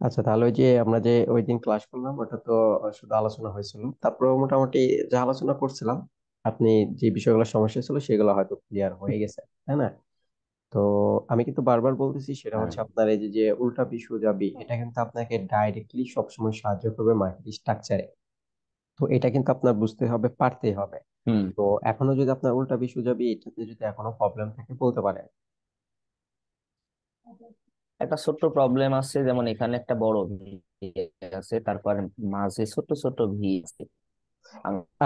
আচ্ছা, তাহলে ওই যে আমরা যে ওই দিন ক্লাস করলাম ওটা তো শুধু আলোচনা হয়েছিল, তারপর মোটামুটি যা আলোচনা করছিলাম আপনি যে বিষয়গুলো সমস্যা ছিল সেগুলো হয়তো ক্লিয়ার হয়ে গেছে, তাই না? তো আমি কিন্তু বারবার বলতেছি সেটা হ্যাঁ। হচ্ছে আপনার এই যে যে উল্টা বি সোজা বি, এটা কিন্তু আপনাকে ডাইরেক্টলি সবসময় সাহায্য করবে মার্কেট স্ট্রাকচারে। তো এটা কিন্তু আপনার বুঝতে হবে, পারতেই হবে। হুম। তো এখনো যদি আপনার উল্টা বি সোজা বি এটাতে যদি এখনো প্রবলেম থাকে বলতে পারেন। একটা ছোট্ট প্রবলেম আছে, যেমন এখানে একটা বড় ভি আছে, তারপর মাঝে ছোট ছোট ভি আছে।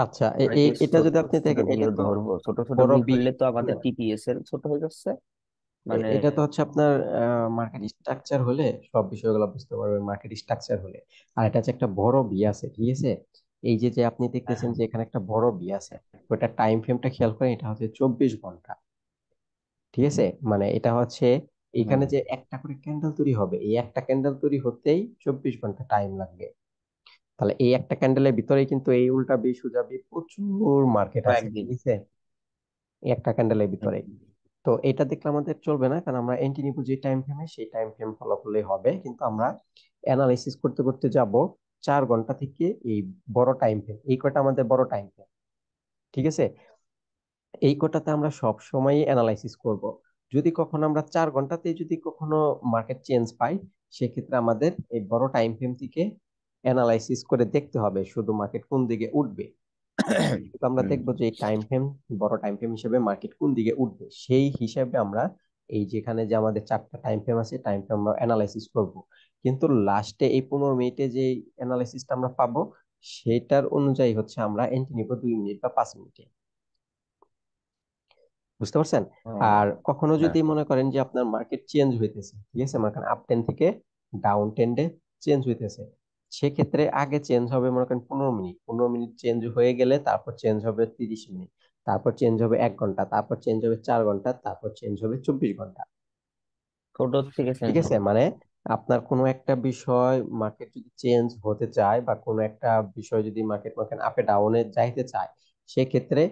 আচ্ছা, আমরা কি এটা ছোট যদি আপনি ছোট দেখেন এটা ভিও তো ধরবো? ছোট ছোট বড় ভি বি। ধরলে তো আমাদের টিপিএস এর ছোট হয়ে যাচ্ছে। মানে এটা তো হচ্ছে আপনার মার্কেট স্ট্রাকচার হলে সব বিষয়গুলো বুঝতে পারবেন মার্কেট স্ট্রাকচার হলে। আর এটা হচ্ছে একটা বড় বি আছে, ঠিক আছে? এই যে যে আপনি দেখতেছেন যে এখানে একটা বড় বি আছে, ওটা টাইম ফ্রেমটা খেয়াল করেন, এটা হচ্ছে 24 ঘন্টা। ঠিক আছে, মানে এটা হচ্ছে এখানে হুম, যে একটা করে ক্যান্ডেল তৈরি হবে, এই একটা ক্যান্ডেল তৈরি হতেই 24 ঘন্টা টাইম লাগবে। তাহলে এই একটা ক্যান্ডেলের ভিতরেই কিন্তু এই উল্টা বি সোজা বি প্রচুর মার্কেট আছে, কয়েকদিন। ঠিক আছে? এই একটা ক্যান্ডেলের হুম। ভিতরে। তো এটা দেখলে আমাদের চলবে না, কারণ আমরা এন্ট্রি নিব যে টাইম ফ্রেমে, সেই টাইম ফ্রেম ফলো করলেই হবে। কিন্তু আমরা অ্যানালাইসিস করতে করতে যাব 4 ঘন্টা থেকে এই বড় টাইম ফ্রেম, এই কয়টা আমাদের বড় টাইম ফ্রেম, ঠিক আছে? এই কটাতে আমরা সব সময় অ্যানালাইসিস করব। যদি কখনো আমরা 4 ঘন্টাতে যদি কখনো মার্কেট চেঞ্জ পাই, সেক্ষেত্রে আমাদের এই বড় টাইম ফ্রেম থেকে অ্যানালাইসিস করে দেখতে হবে শুধু মার্কেট কোন দিকে উঠবে। তো আমরা হুম। দেখবো যে এই টাইম ফ্রেম, বড় টাইম ফ্রেম হিসেবে মার্কেট কোন দিকে উঠবে, সেই হিসাবে আমরা এই যেখানে যে আমাদের 4টা টাইম ফ্রেম আছে টাইম ফ্রেম আমরা অ্যানালাইসিস করব। কিন্তু লাস্টে এই 15 মিনিটে যে অ্যানালাইসিসটা আমরা পাবো, সেটার অনুযায়ী হচ্ছে আমরা এন্ট্রি নিব 2 মিনিট বা 5 মিনিটে। বুঝতে পারছেন? ও, আর কখনো হ্যাঁ। যদি মনে করেন যে আপনার মার্কেট চেঞ্জ হইতেছে, ঠিক আছে, মনে করেন আপ টেন থেকে ডাউন টেন্ডে চেঞ্জ হইতেছে, সেক্ষেত্রে আগে চেঞ্জ হবে মনে করেন 15 মিনিট, 15 মিনিট চেঞ্জ হয়ে গেলে তারপর চেঞ্জ হবে 30 মিনিট, তারপর চেঞ্জ হবে 1 ঘন্টা, তারপর চেঞ্জ হবে 4 ঘন্টা, তারপর চেঞ্জ হবে 24 ঘন্টা। ছোট থেকে ঠিক চেঞ্জ আছে, হবে। মানে আপনার কোনো একটা বিষয় মার্কেট যদি চেঞ্জ হতে চায় বা কোনো একটা বিষয় যদি মার্কেট মার্কেট আপে ডাউনে যাইতে চায়, সেক্ষেত্রে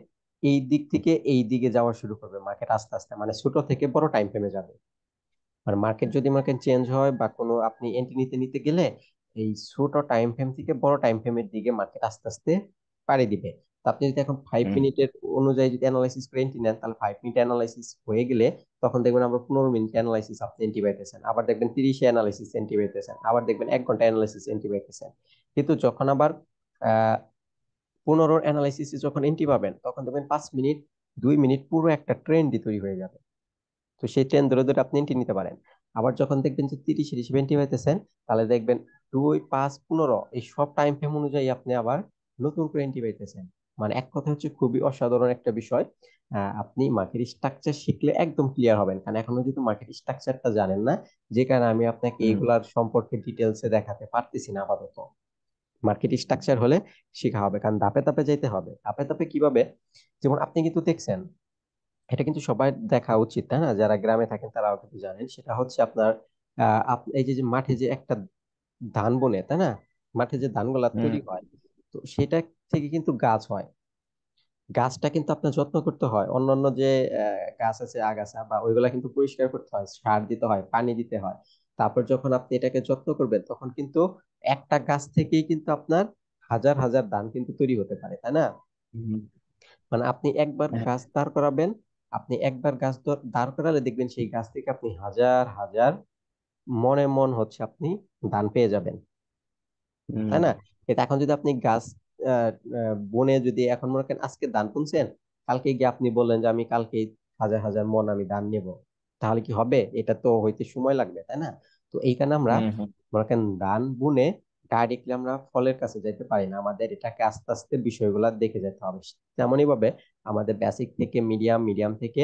এই দিক থেকে এই দিকে যাওয়া শুরু করবে মার্কেট আস্তে আস্তে, মানে ছোট থেকে বড় টাইম ফ্রেমে যাবে। আর মার্কেট যদি মার্কেট চেঞ্জ হয় বা কোনো আপনি এন্ট্রি নিতে নিতে গেলে এই ছোট টাইম ফ্রেম থেকে বড় টাইম ফ্রেমের দিকে মার্কেট আস্তে আস্তে পাড়ি দিবে। তো আপনি যদি এখন ফাইভ হুম। মিনিটের অনুযায়ী যদি অ্যানালাইসিস করে এন্ট্রি নেন, তাহলে 5 মিনিট অ্যানালাইসিস হয়ে গেলে তখন দেখবেন আমরা 15 মিনিট অ্যানালাইসিস আপনি এন্ট্রি পাইতেছেন, আবার দেখবেন 30 অ্যানালাইসিস এন্ট্রি পাইতেছেন, আবার দেখবেন 1 ঘন্টা অ্যানালাইসিস এন্ট্রি পাইতেছেন। কিন্তু যখন আবার আহ 15 অ্যানালাইসিসে যখন এন্ট্রি পাবেন, তখন দেখবেন 5 মিনিট 2 মিনিট পুরো একটা ট্রেন্ডই তৈরি হয়ে যাবে। তো সেই ট্রেন ধরে ধরে আপনি এন্ট্রি নিতে পারেন। আবার যখন দেখবেন যে 30 হিসেবে এন্ট্রি পাইতেছেন, তাহলে দেখবেন 2 5 15 এই সব টাইম ফ্রেম অনুযায়ী আপনি আবার নতুন করে এন্ট্রি পাইতেছেন। মানে এক কথা হচ্ছে খুবই অসাধারণ একটা বিষয়। আপনি মার্কেট স্ট্রাকচার শিখলে একদম ক্লিয়ার হবেন, কারণ এখনো যদি মার্কেট স্ট্রাকচারটা জানেন না, যে কারণে আমি আপনাকে হুম। এগুলার সম্পর্কে ডিটেলসে দেখাতে পারতেছি না আপাতত। মার্কেট স্ট্রাকচার হলে শেখা হবে, কারণ ধাপে ধাপে যেতে হবে। ধাপে ধাপে কিভাবে, যেমন আপনি কিন্তু দেখছেন, এটা কিন্তু সবাই দেখা উচিত, তাই না? যারা গ্রামে থাকেন তারাও কিন্তু জানেন, সেটা হচ্ছে আপনার এই যে যে মাঠে যে একটা ধান বনে, তাই না? মাঠে যে ধানগুলা হুম। তৈরি হয়, তো সেটা থেকে কিন্তু গাছ হয়। গাছটা কিন্তু আপনার যত্ন করতে হয়, অন্যান্য যে গাছ আছে আগাছা বা ওইগুলা কিন্তু পরিষ্কার করতে হয়, সার দিতে হয়, পানি দিতে হয়। তারপর যখন আপনি এটাকে যত্ন করবেন, তখন কিন্তু একটা গাছ থেকেই কিন্তু আপনার হাজার হাজার ধান কিন্তু তৈরি হতে পারে, তাই না? হুম। মানে আপনি একবার গাছ দাঁড় করাবেন, আপনি একবার গাছ দাঁড় করালে দেখবেন সেই গাছ থেকে আপনি হাজার হাজার মনে মন হচ্ছে আপনি ধান পেয়ে যাবেন, তাই হুম। না? কিন্তু এখন যদি আপনি গাছ বনে যদি এখন মনে করেন আজকে ধান বুনছেন, কালকে গিয়ে আপনি বললেন যে আমি কালকে হাজার হাজার মন আমি ধান নেব, তাহলে কি হবে? এটা তো হইতে সময় লাগবে, তাই না? তো এইখানে আমরা হুম। হুম। মনে করেন ধান বুনে ডাইরেক্টলি আমরা ফলের কাছে যাইতে পারি না, আমাদের এটাকে আস্তে আস্তে বিষয়গুলো দেখে যেতে হবে। তেমনই ভাবে আমাদের বেসিক থেকে মিডিয়াম, মিডিয়াম থেকে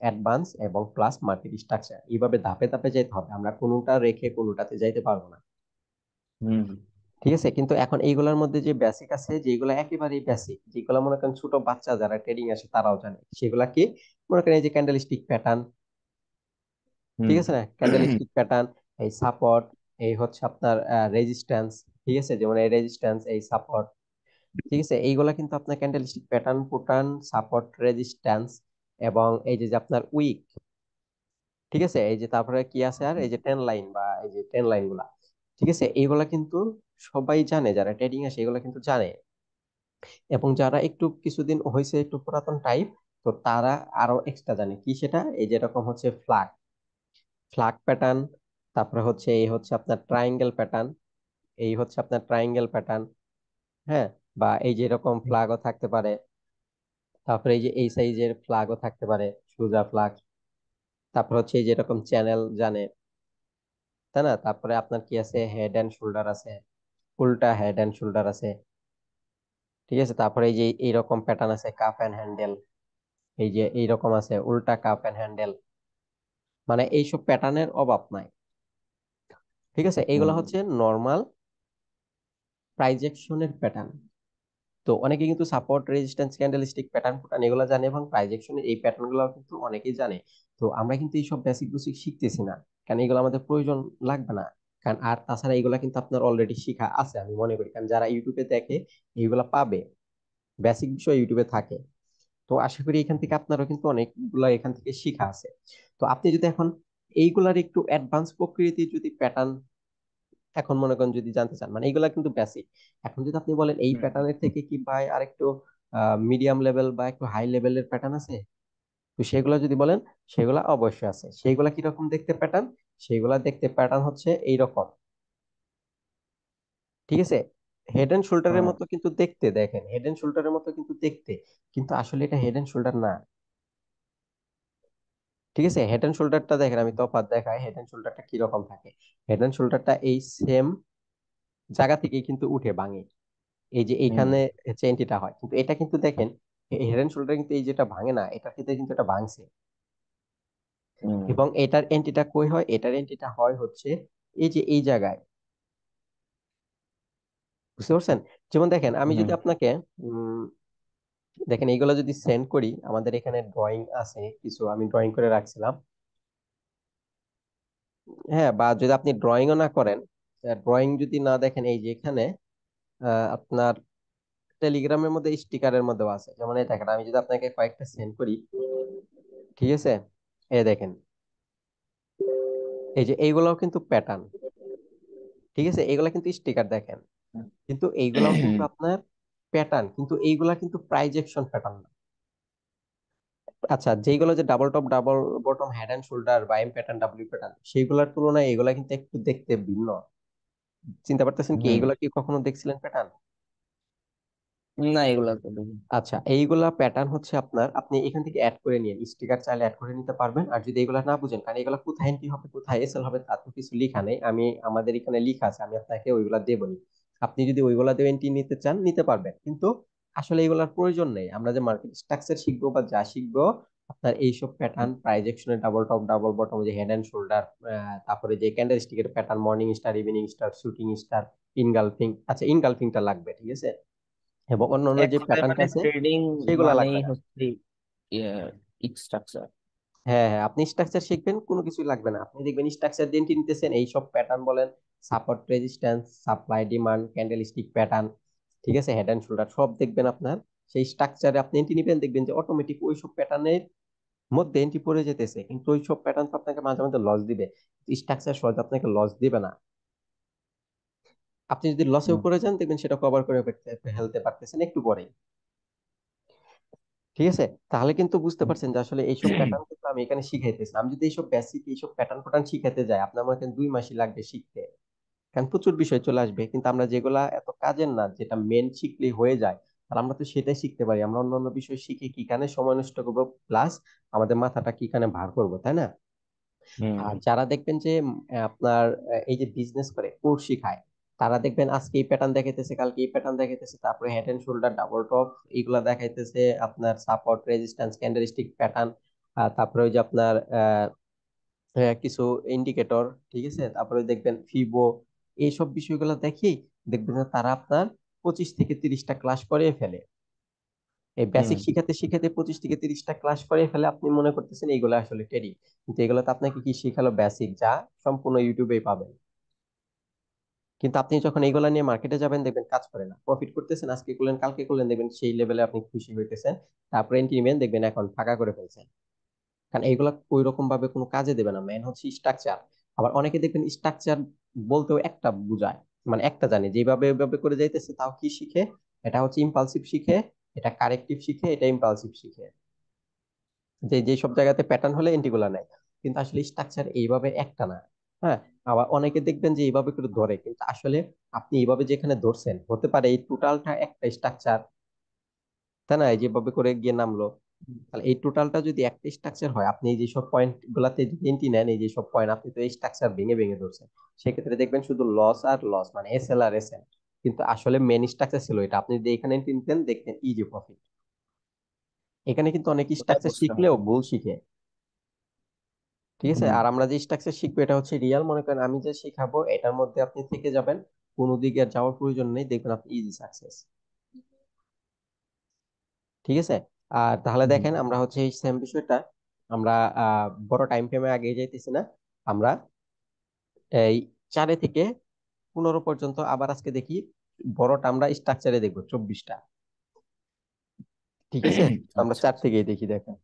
অ্যাডভান্স এবং প্লাস মার্কেট স্ট্রাকচার, এইভাবে ধাপে ধাপে যেতে হবে, আমরা কোনোটা রেখে কোনোটাতে যাইতে পারবো না। হুম। ঠিক আছে, কিন্তু এখন এইগুলোর মধ্যে যে বেসিক আছে, যেগুলো একেবারেই বেসিক, যেগুলো মনে করেন ছোট বাচ্চা যারা ট্রেডিং আসে তারাও জানে, সেগুলা কি? মনে করেন এই যে ক্যান্ডেল স্টিক প্যাটার্ন, ঠিক হুম। আছে না? ক্যান্ডেল স্টিক প্যাটার্ন, এই সাপোর্ট, এই হচ্ছে আপনার রেজিস্ট্যান্স, ঠিক আছে, যেমন এই রেজিস্ট্যান্স, এই সাপোর্ট, ঠিক আছে, এইগুলা কিন্তু আপনার candle stick pattern, pattern, support, resistance, এবং এই যে যে আপনার উইক, ঠিক আছে, এই যে তারপরে কি আছে আর এই যে টেন লাইন বা এই যে টেন লাইন গুলা, ঠিক আছে, এইগুলা কিন্তু সবাই জানে, যারা ট্রেডিং আসে এগুলা কিন্তু জানে। এবং যারা একটু কিছুদিন হয়েছে, একটু পুরাতন টাইপ, তো তারা আরো এক্সট্রা জানে কি সেটা, এই যেরকম হচ্ছে ফ্ল্যাগ ফ্ল্যাগ প্যাটার্ন, তারপরে হচ্ছে এই হচ্ছে আপনার ট্রায়াঙ্গেল প্যাটার্ন, এই হচ্ছে আপনার ট্রায়াঙ্গেল প্যাটার্ন। হ্যাঁ, বা এই যে এরকম ফ্ল্যাগও থাকতে পারে, তারপরে এই যে এই সাইজের ফ্ল্যাগও থাকতে পারে, সোজা ফ্ল্যাগ। তারপর হচ্ছে এই যে এরকম চ্যানেল জানে, তাই না? তারপরে আপনার কি আছে, হেড এন্ড শোল্ডার আছে, উল্টা হেড এন্ড শোল্ডার আছে। ঠিক আছে, তারপরে এই যে এইরকম প্যাটার্ন আছে, কাপ এন্ড হ্যান্ডেল, এই যে এইরকম আছে উল্টা কাপ এন্ড হ্যান্ডেল। মানে এইসব প্যাটার্নের অভাব নাই। ঠিক আছে, এইগুলা হুম হচ্ছে নর্মাল প্রাইজেকশনের প্যাটার্ন। তো অনেকে কিন্তু support, resistance, candlestick pattern pattern এগুলো জানে, এবং প্রাইজেকশনের এই প্যাটার্ন গুলো কিন্তু অনেকেই জানে। তো আমরা কিন্তু এইসব বেসিক বেসিক শিখতেছি না, কারণ এগুলো আমাদের প্রয়োজন লাগবে না। কারণ আর তাছাড়া এগুলা কিন্তু আপনার অলরেডি শিখা আছে আমি মনে করি, কারণ যারা ইউটিউবে দেখে এইগুলা পাবে, বেসিক বিষয় ইউটিউবে থাকে। তো আশা করি এখান থেকে আপনারও কিন্তু অনেকগুলা এখান থেকে শিখা আছে। তো আপনি যদি এখন এইগুলার একটু অ্যাডভান্স প্রকৃতি যদি প্যাটার্ন এখন মনে করেন যদি জানতে চান, মানে এইগুলা কিন্তু বেসিক। এখন যদি আপনি বলেন এই হুম প্যাটার্নের থেকে কি ভাই আর একটু মিডিয়াম লেভেল বা একটু হাই লেভেলের প্যাটার্ন আছে, তো সেগুলো যদি বলেন, সেগুলা অবশ্যই আছে। সেইগুলা কিরকম দেখতে প্যাটার্ন, সেইগুলা দেখতে প্যাটার্ন হচ্ছে এইরকম। ঠিক আছে, হেড এন্ড শোল্ডারের হুম মতো কিন্তু দেখতে, দেখেন হেড এন্ড শোল্ডারের মতো কিন্তু দেখতে, কিন্তু আসলে এটা হেড এন্ড শোল্ডার না। ঠিক আছে, হেড এন্ড শোল্ডারটা দেখেন, আমি তফাৎ দেখাই হেড এন্ড শোল্ডারটা কিরকম থাকে। হেড এন্ড শোল্ডারটা এই সেম জায়গা থেকেই কিন্তু উঠে ভাঙে, এই যে হুম এইখানে চেনটিটা হয়, কিন্তু এটা কিন্তু দেখেন হেড এন্ড শোল্ডার কিন্তু এই যেটা ভাঙে না, এটার ক্ষেত্রে কিন্তু এটা ভাঙছে। হুম এবং এটার এন্টিটা কই হয়, এটার এন্টিটা হয় হচ্ছে এই যে এই জায়গায়। বুঝতে পারছেন? যেমন দেখেন আমি যদি হুম আপনাকে উম দেখেন এইগুলো যদি সেন্ড করি, আমাদের এখানে ড্রয়িং আছে কিছু, আমি ড্রয়িং করে রাখছিলাম। হ্যাঁ, বা যদি আপনি ড্রয়িংও না করেন, ড্রয়িং যদি না দেখেন, এই যে এখানে আপনার টেলিগ্রামের মধ্যে স্টিকারের মধ্যেও আছে। যেমন এই দেখেন আমি যদি আপনাকে কয়েকটা সেন্ড করি, ঠিক আছে, এই দেখেন এই যে এইগুলাও কিন্তু প্যাটার্ন। ঠিক আছে, এইগুলা কিন্তু স্টিকার দেখেন, কিন্তু এইগুলাও কিন্তু আপনার প্যাটার্ন, কিন্তু এইগুলা কিন্তু প্রাইজেকশন প্যাটার্ন না। আচ্ছা, যেগুলো যে double top double bottom head and shoulder বা এম প্যাটার্ন ডাব্লিউ প্যাটার্ন, সেইগুলোর তুলনায় এগুলা কিন্তু একটু দেখতে ভিন্ন। চিন্তা পারতেছেন কি, হুম এইগুলা কি কখনো দেখছিলেন প্যাটার্ন? না এগুলা তো দেখি। আচ্ছা, এইগুলা প্যাটার্ন হচ্ছে আপনার, আপনি এখান থেকে অ্যাড করে নিয়ে স্টিকার চাইলে অ্যাড করে নিতে পারবেন। আর যদি এগুলা না বুঝেন, কারণ এগুলা কোথায় এন্ট্রি হবে কোথায় এসএল হবে তা তো কিছু লেখা নেই, আমি আমাদের এখানে লেখা আছে, আমি আপনাকে ওইগুলা দেবনি। আপনি যদি ওইগুলা দিয়ে এন্ট্রি নিতে চান নিতে পারবেন, কিন্তু আসলে এগুলার প্রয়োজন নেই। আমরা যে মার্কেট স্ট্রাকচার শিখবো বা যা শিখবো, আপনার এইসব প্যাটার্ন, প্রাইজেকশনের ডাবল টপ ডাবল বটম, যে হেড এন্ড শোল্ডার, তারপরে যে ক্যান্ডেল স্টিকের pattern, morning star, evening star, shooting star, engulfing, আচ্ছা ইনগালফিংটা লাগবে, ঠিক আছে, এবং অন্যান্য এক যে কথায় প্যাটার্নটা মানে আছে ট্রেডিং সেগুলা মানেই লাগবে না। হচ্ছে স্ট্রাকচার। হ্যাঁ হ্যাঁ, আপনি স্ট্রাকচার শিখবেন, কোনো কিছুই লাগবে না। আপনি দেখবেন স্ট্রাকচার দিয়ে নিতেছেন, এই সব প্যাটার্ন বলেন, support, resistance, supply, demand, candle stick pattern, ঠিক আছে, হেড এন্ড শোল্ডার, সব দেখবেন আপনার সেই স্ট্রাকচারে আপনি এন্ট্রি নিবেন, দেখবেন যে অটোমেটিক ওই সব প্যাটার্নের মধ্যে এন্ট্রি পড়ে যেতেছে। কিন্তু ওই সব প্যাটার্ন তো আপনাকে মাঝে মাঝে লস দিবে, স্ট্রাকচার সহজে আপনাকে লস দিবে না। আপনি যদি লসেও হুম পড়ে যান, দেখবেন সেটা কভার করে ফেলতে পারতেছেন একটু পরে। ঠিক আছে, তাহলে কিন্তু বুঝতে পারছেন যে আসলে এইসব প্যাটার্ন কিন্তু আমি এখানে শিখাইতেছি। আমি যদি এইসব বেসিক এইসব প্যাটার্ন প্যাটার্ন শিখাতে যাই, আপনার মনে করেন 2 মাসই লাগবে শিখতে, কারণ প্রচুর বিষয় চলে আসবে। কিন্তু আমরা যেগুলা এত কাজের না, যেটা মেন শিখলেই হয়ে যায়, আর আমরা তো সেটাই শিখতে পারি। আমরা অন্যান্য বিষয় শিখে কি কানে সময় নষ্ট করবো, প্লাস আমাদের মাথাটা কি কানে ভার করবো, তাই না? হুম আর যারা দেখবেন যে আপনার এই যে বিজনেস করে, কোর্স শিখায়, তারা দেখবেন আজকে এই প্যাটার্ন দেখাইতেছে, কালকে এই প্যাটার্ন দেখাইতেছে, তারপরে head and shoulder, double top, এইগুলা দেখাইতেছে, আপনার সাপোর্ট, রেজিস্ট্যান্স, ক্যান্ডেলস্টিক প্যাটার্ন, তারপরে ওই যে আপনার কিছু ইন্ডিকেটর, ঠিক আছে, তারপরে দেখবেন ফিবো, এইসব বিষয়গুলো দেখি, দেখবেন যে তারা আপনার 25 থেকে 30টা ক্লাস করে ফেলে। এই বেসিক হুম শিখাতে শিখাতে 25 থেকে 30টা ক্লাস করে ফেলে, আপনি মনে করতেছেন এইগুলো আসলে ট্রেডিং, কিন্তু এগুলো তো আপনাকে কি শিখালো, বেসিক যা সম্পূর্ণ ইউটিউবেই পাবেন। কিন্তু আপনি যখন এইগুলা নিয়ে মার্কেটে যাবেন, দেখবেন কাজ করে না, প্রফিট করতেছেন, আজকে করলেন কালকে করলেন, দেখবেন সেই লেভেলে আপনি খুশি হইতেছেন, তারপরে এন্ট্রি নেবেন, দেখবেন এখন ফাঁকা করে ফেলছেন। কারণ এইগুলা ওই রকম ভাবে কোনো কাজে দেবে না, মেন হচ্ছে স্ট্রাকচার। আবার অনেকে দেখবেন স্ট্রাকচার বলতেও একটা বুঝায়, মানে একটা জানে যেভাবে এভাবে করে যাইতেছে, তাও কি শিখে, এটা হচ্ছে ইম্পালসিভ শিখে, এটা কারেক্টিভ শিখে, এটা ইম্পালসিভ শিখে, যে যে সব জায়গাতে প্যাটার্ন হলে এন্টিগুলা নেয়। কিন্তু আসলে স্ট্রাকচার এইভাবে একটা না। হ্যাঁ। আবার অনেকে দেখবেন যে এইভাবে করে ধরে, কিন্তু আসলে আপনি এইভাবে যেখানে ধরছেন হতে পারে এই টোটালটা একটা স্ট্রাকচার, তাই না, এই যেভাবে করে গিয়ে নামলো। তাহলে এই টোটালটা যদি একটা স্ট্রাকচার হয়, আপনি এই যেসব পয়েন্ট গুলাতে যদি এন্ট্রি নেন, এই যেসব পয়েন্ট আপনি তো এই স্ট্রাকচার ভেঙে ভেঙে ধরছেন, সেক্ষেত্রে দেখবেন শুধু লস আর লস, মানে এস এল আর এস এল। কিন্তু আসলে মেন স্ট্রাকচার ছিল এটা, আপনি যদি এখানে এন্ট্রি নিতেন দেখতেন ইজি প্রফিট। এখানে কিন্তু অনেক ওটাই স্ট্রাকচার বুঝতে শিখলেও হবে। ভুল শিখে। ঠিক আছে। হুম। আর আমরা যে স্ট্রাকচার শিখবো এটা হচ্ছে রিয়াল, মনে করেন আমি যে শিখাবো এটার মধ্যে আপনি থেকে যাবেন, কোনো দিকে আর যাওয়ার প্রয়োজন নেই, দেখবেন আপনি ইজি সাকসেস। ঠিক আছে। আর তাহলে হুম। দেখেন আমরা হচ্ছে এই সেম বিষয়টা আমরা বড় টাইম ফ্রেমে আগে যাইতেছি না, আমরা এই 4 থেকে 15 পর্যন্ত আবার আজকে দেখি, বড়টা আমরা স্ট্রাকচারে দেখবো 24টা। ঠিক আছে। তো আমরা আচ্ছা 4 আচ্ছা, থেকেই দেখি দেখেন।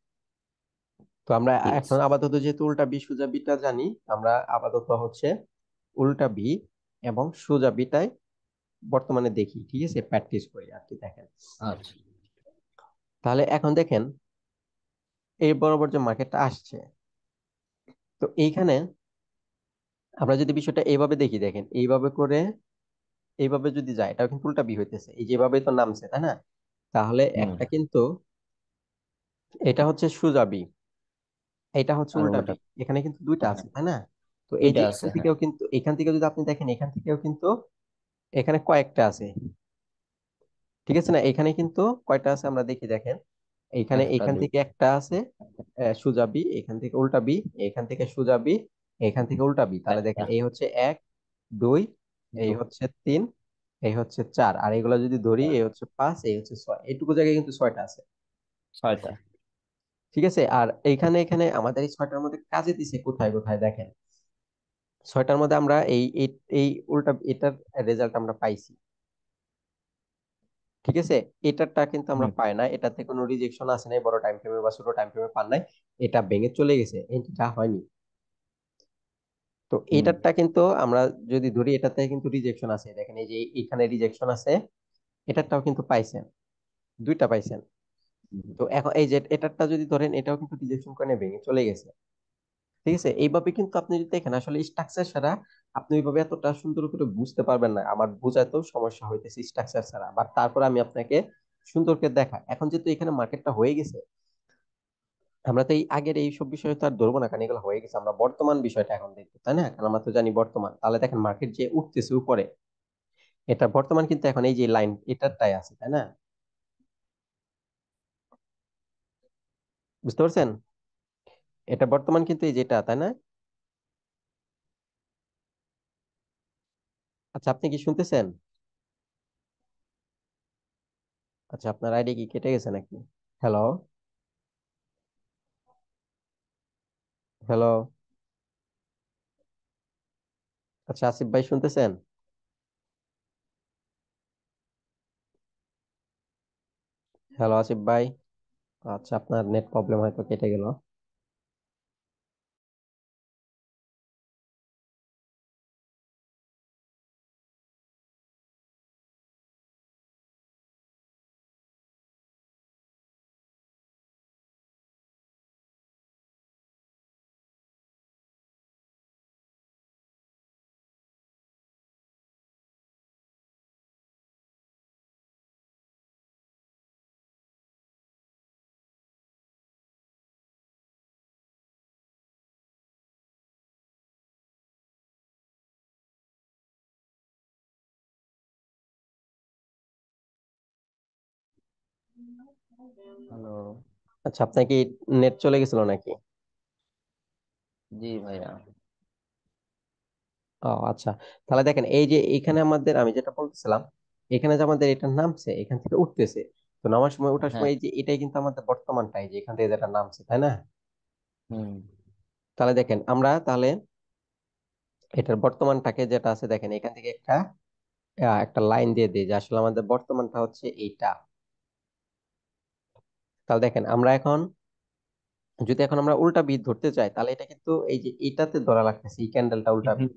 তো আমরা ঠিক আছে। এখন আপাতত যেহেতু উল্টা বি সোজা বিটা জানি, আমরা আপাতত হচ্ছে উল্টা বি এবং সোজা বিটাই বর্তমানে দেখি। ঠিক আছে, প্র্যাকটিস করি আর কি। দেখেন আচ্ছা। তাহলে এখন দেখেন এই বরাবর যে মার্কেটটা আসছে, তো এইখানে আমরা যদি বিষয়টা এইভাবে দেখি, দেখেন এইভাবে করে এইভাবে যদি যায়, এটাও কিন্তু উল্টা বি হইতেছে, এই যেভাবে তো নামছে, তাই না। তাহলে হুম। একটা কিন্তু এটা হচ্ছে সোজা বি, এটা হচ্ছে আর উল্টা ওটা। বি, এখানে কিন্তু দুইটা হ্যাঁ, আছে, তাই না। তো এই দুইটা যে আছে, এখান হ্যাঁ। থেকেও কিন্তু, এখান থেকে যদি আপনি দেখেন, এখান থেকেও কিন্তু এখানে কয়েকটা আছে। ঠিক আছে না, এখানে কিন্তু কয়টা আছে আমরা দেখি, দেখেন এইখানে একটা এইখান দুই। থেকে একটা আছে সোজা বি, এখান থেকে উল্টা বি, এখান থেকে সোজা বি, এখান থেকে উল্টা বি। তাহলে একটা দেখেন এই হচ্ছে 1 2, এই দুই। হচ্ছে 3, এই হচ্ছে 4, আর এগুলা যদি ধরি এই হচ্ছে 5, এই হচ্ছে 6, এইটুকু জায়গায় কিন্তু 6টা আছে। ছয়টা। ঠিক আছে। আর এইখানে এখানে আমাদের এই 6টার মধ্যে কাজে দিছে কোথায় কোথায় দেখেন, 6টার মধ্যে আমরা এই এই এই উল্টা এটার রেজাল্ট আমরা পাইছি। ঠিক আছে। এটারটা কিন্তু আমরা হুম। পাই না, এটাতে কোনো রিজেকশন আসে নাই, বড় টাইম ফ্রেমে বা ছোট টাইম ফ্রেমে পান নাই, এটা ভেঙে চলে গেছে, এটা হয়নি। তো হুম। এটারটা কিন্তু আমরা যদি ধরি, এটাতে কিন্তু রিজেকশন আছে, দেখেন এই যে এখানে রিজেকশন আছে, এটারটাও কিন্তু পাইছেন, দুইটা পাইছেন। হুম। তো এখন এই যে এটারটা যদি ধরেন, এটাও কিন্তু রিজেকশন করে ভেঙে চলে গেছে। ঠিক আছে। এইভাবে কিন্তু আপনি যদি দেখেন, আসলে স্ট্রাকচার ছাড়া আপনি ওইভাবে এতটা সুন্দর করে বুঝতে পারবেন না, আমার বোঝাতেও সমস্যা হইতেছে স্ট্রাকচার ছাড়া। বাট তারপর আমি আপনাকে সুন্দর করে দেখা, এখন যেহেতু এখানে মার্কেটটা হয়ে গেছে, আমরা তো এই আগের এই সব বিষয় তো আর ধরবো না, কারণ এগুলো হয়ে গেছে, আমরা বর্তমান বিষয়টা এখন দেখবো, তাই না, কারণ আমরা তো জানি বর্তমান। তাহলে দেখেন মার্কেট যে উঠতেছে উপরে, এটা বর্তমান কিন্তু এখন এই যে লাইন এটারটাই আছে, তাই না, বুঝতে পারছেন, এটা বর্তমান কিন্তু এই যেটা, তাই না। আচ্ছা, আপনি কি শুনতেছেন? আচ্ছা, আপনার আইডি কি কেটে গেছে নাকি? Hello, hello. আচ্ছা, আসিফ ভাই শুনতেছেন? হ্যালো, আসিফ ভাই। আচ্ছা, আপনার নেট প্রবলেম হয়তো কেটে গেল। হ্যালো। আচ্ছা, আপনার কি নেট চলে গেছিল নাকি? জি ভাইয়া। ও আচ্ছা। তাহলে দেখেন এই যে এখানে আমাদের, আমি যেটা বলতেছিলাম, এখানে যে আমাদের এটা নামছে, এখান থেকে উঠতেছে, তো নামার সময় ওঠার হ্যাঁ। সময় এই যে এটাই কিন্তু আমাদের বর্তমানটাই, যে এখান থেকে যেটা নামছে, তাই না। হুম। তাহলে দেখেন আমরা তাহলে এটার বর্তমানটাকে যেটা আছে, দেখেন এখান থেকে একটা একটা লাইন দিয়ে দিই, যে আসলে আমাদের বর্তমানটা হচ্ছে এইটা। তাহলে দেখেন আমরা এখন যদি এখন আমরা উল্টা বি ধরতে চাই, তাহলে এটা কিন্তু এই যে এটাতে ধরা লাগতেছে, এই ক্যান্ডেলটা উল্টা বি। হুম,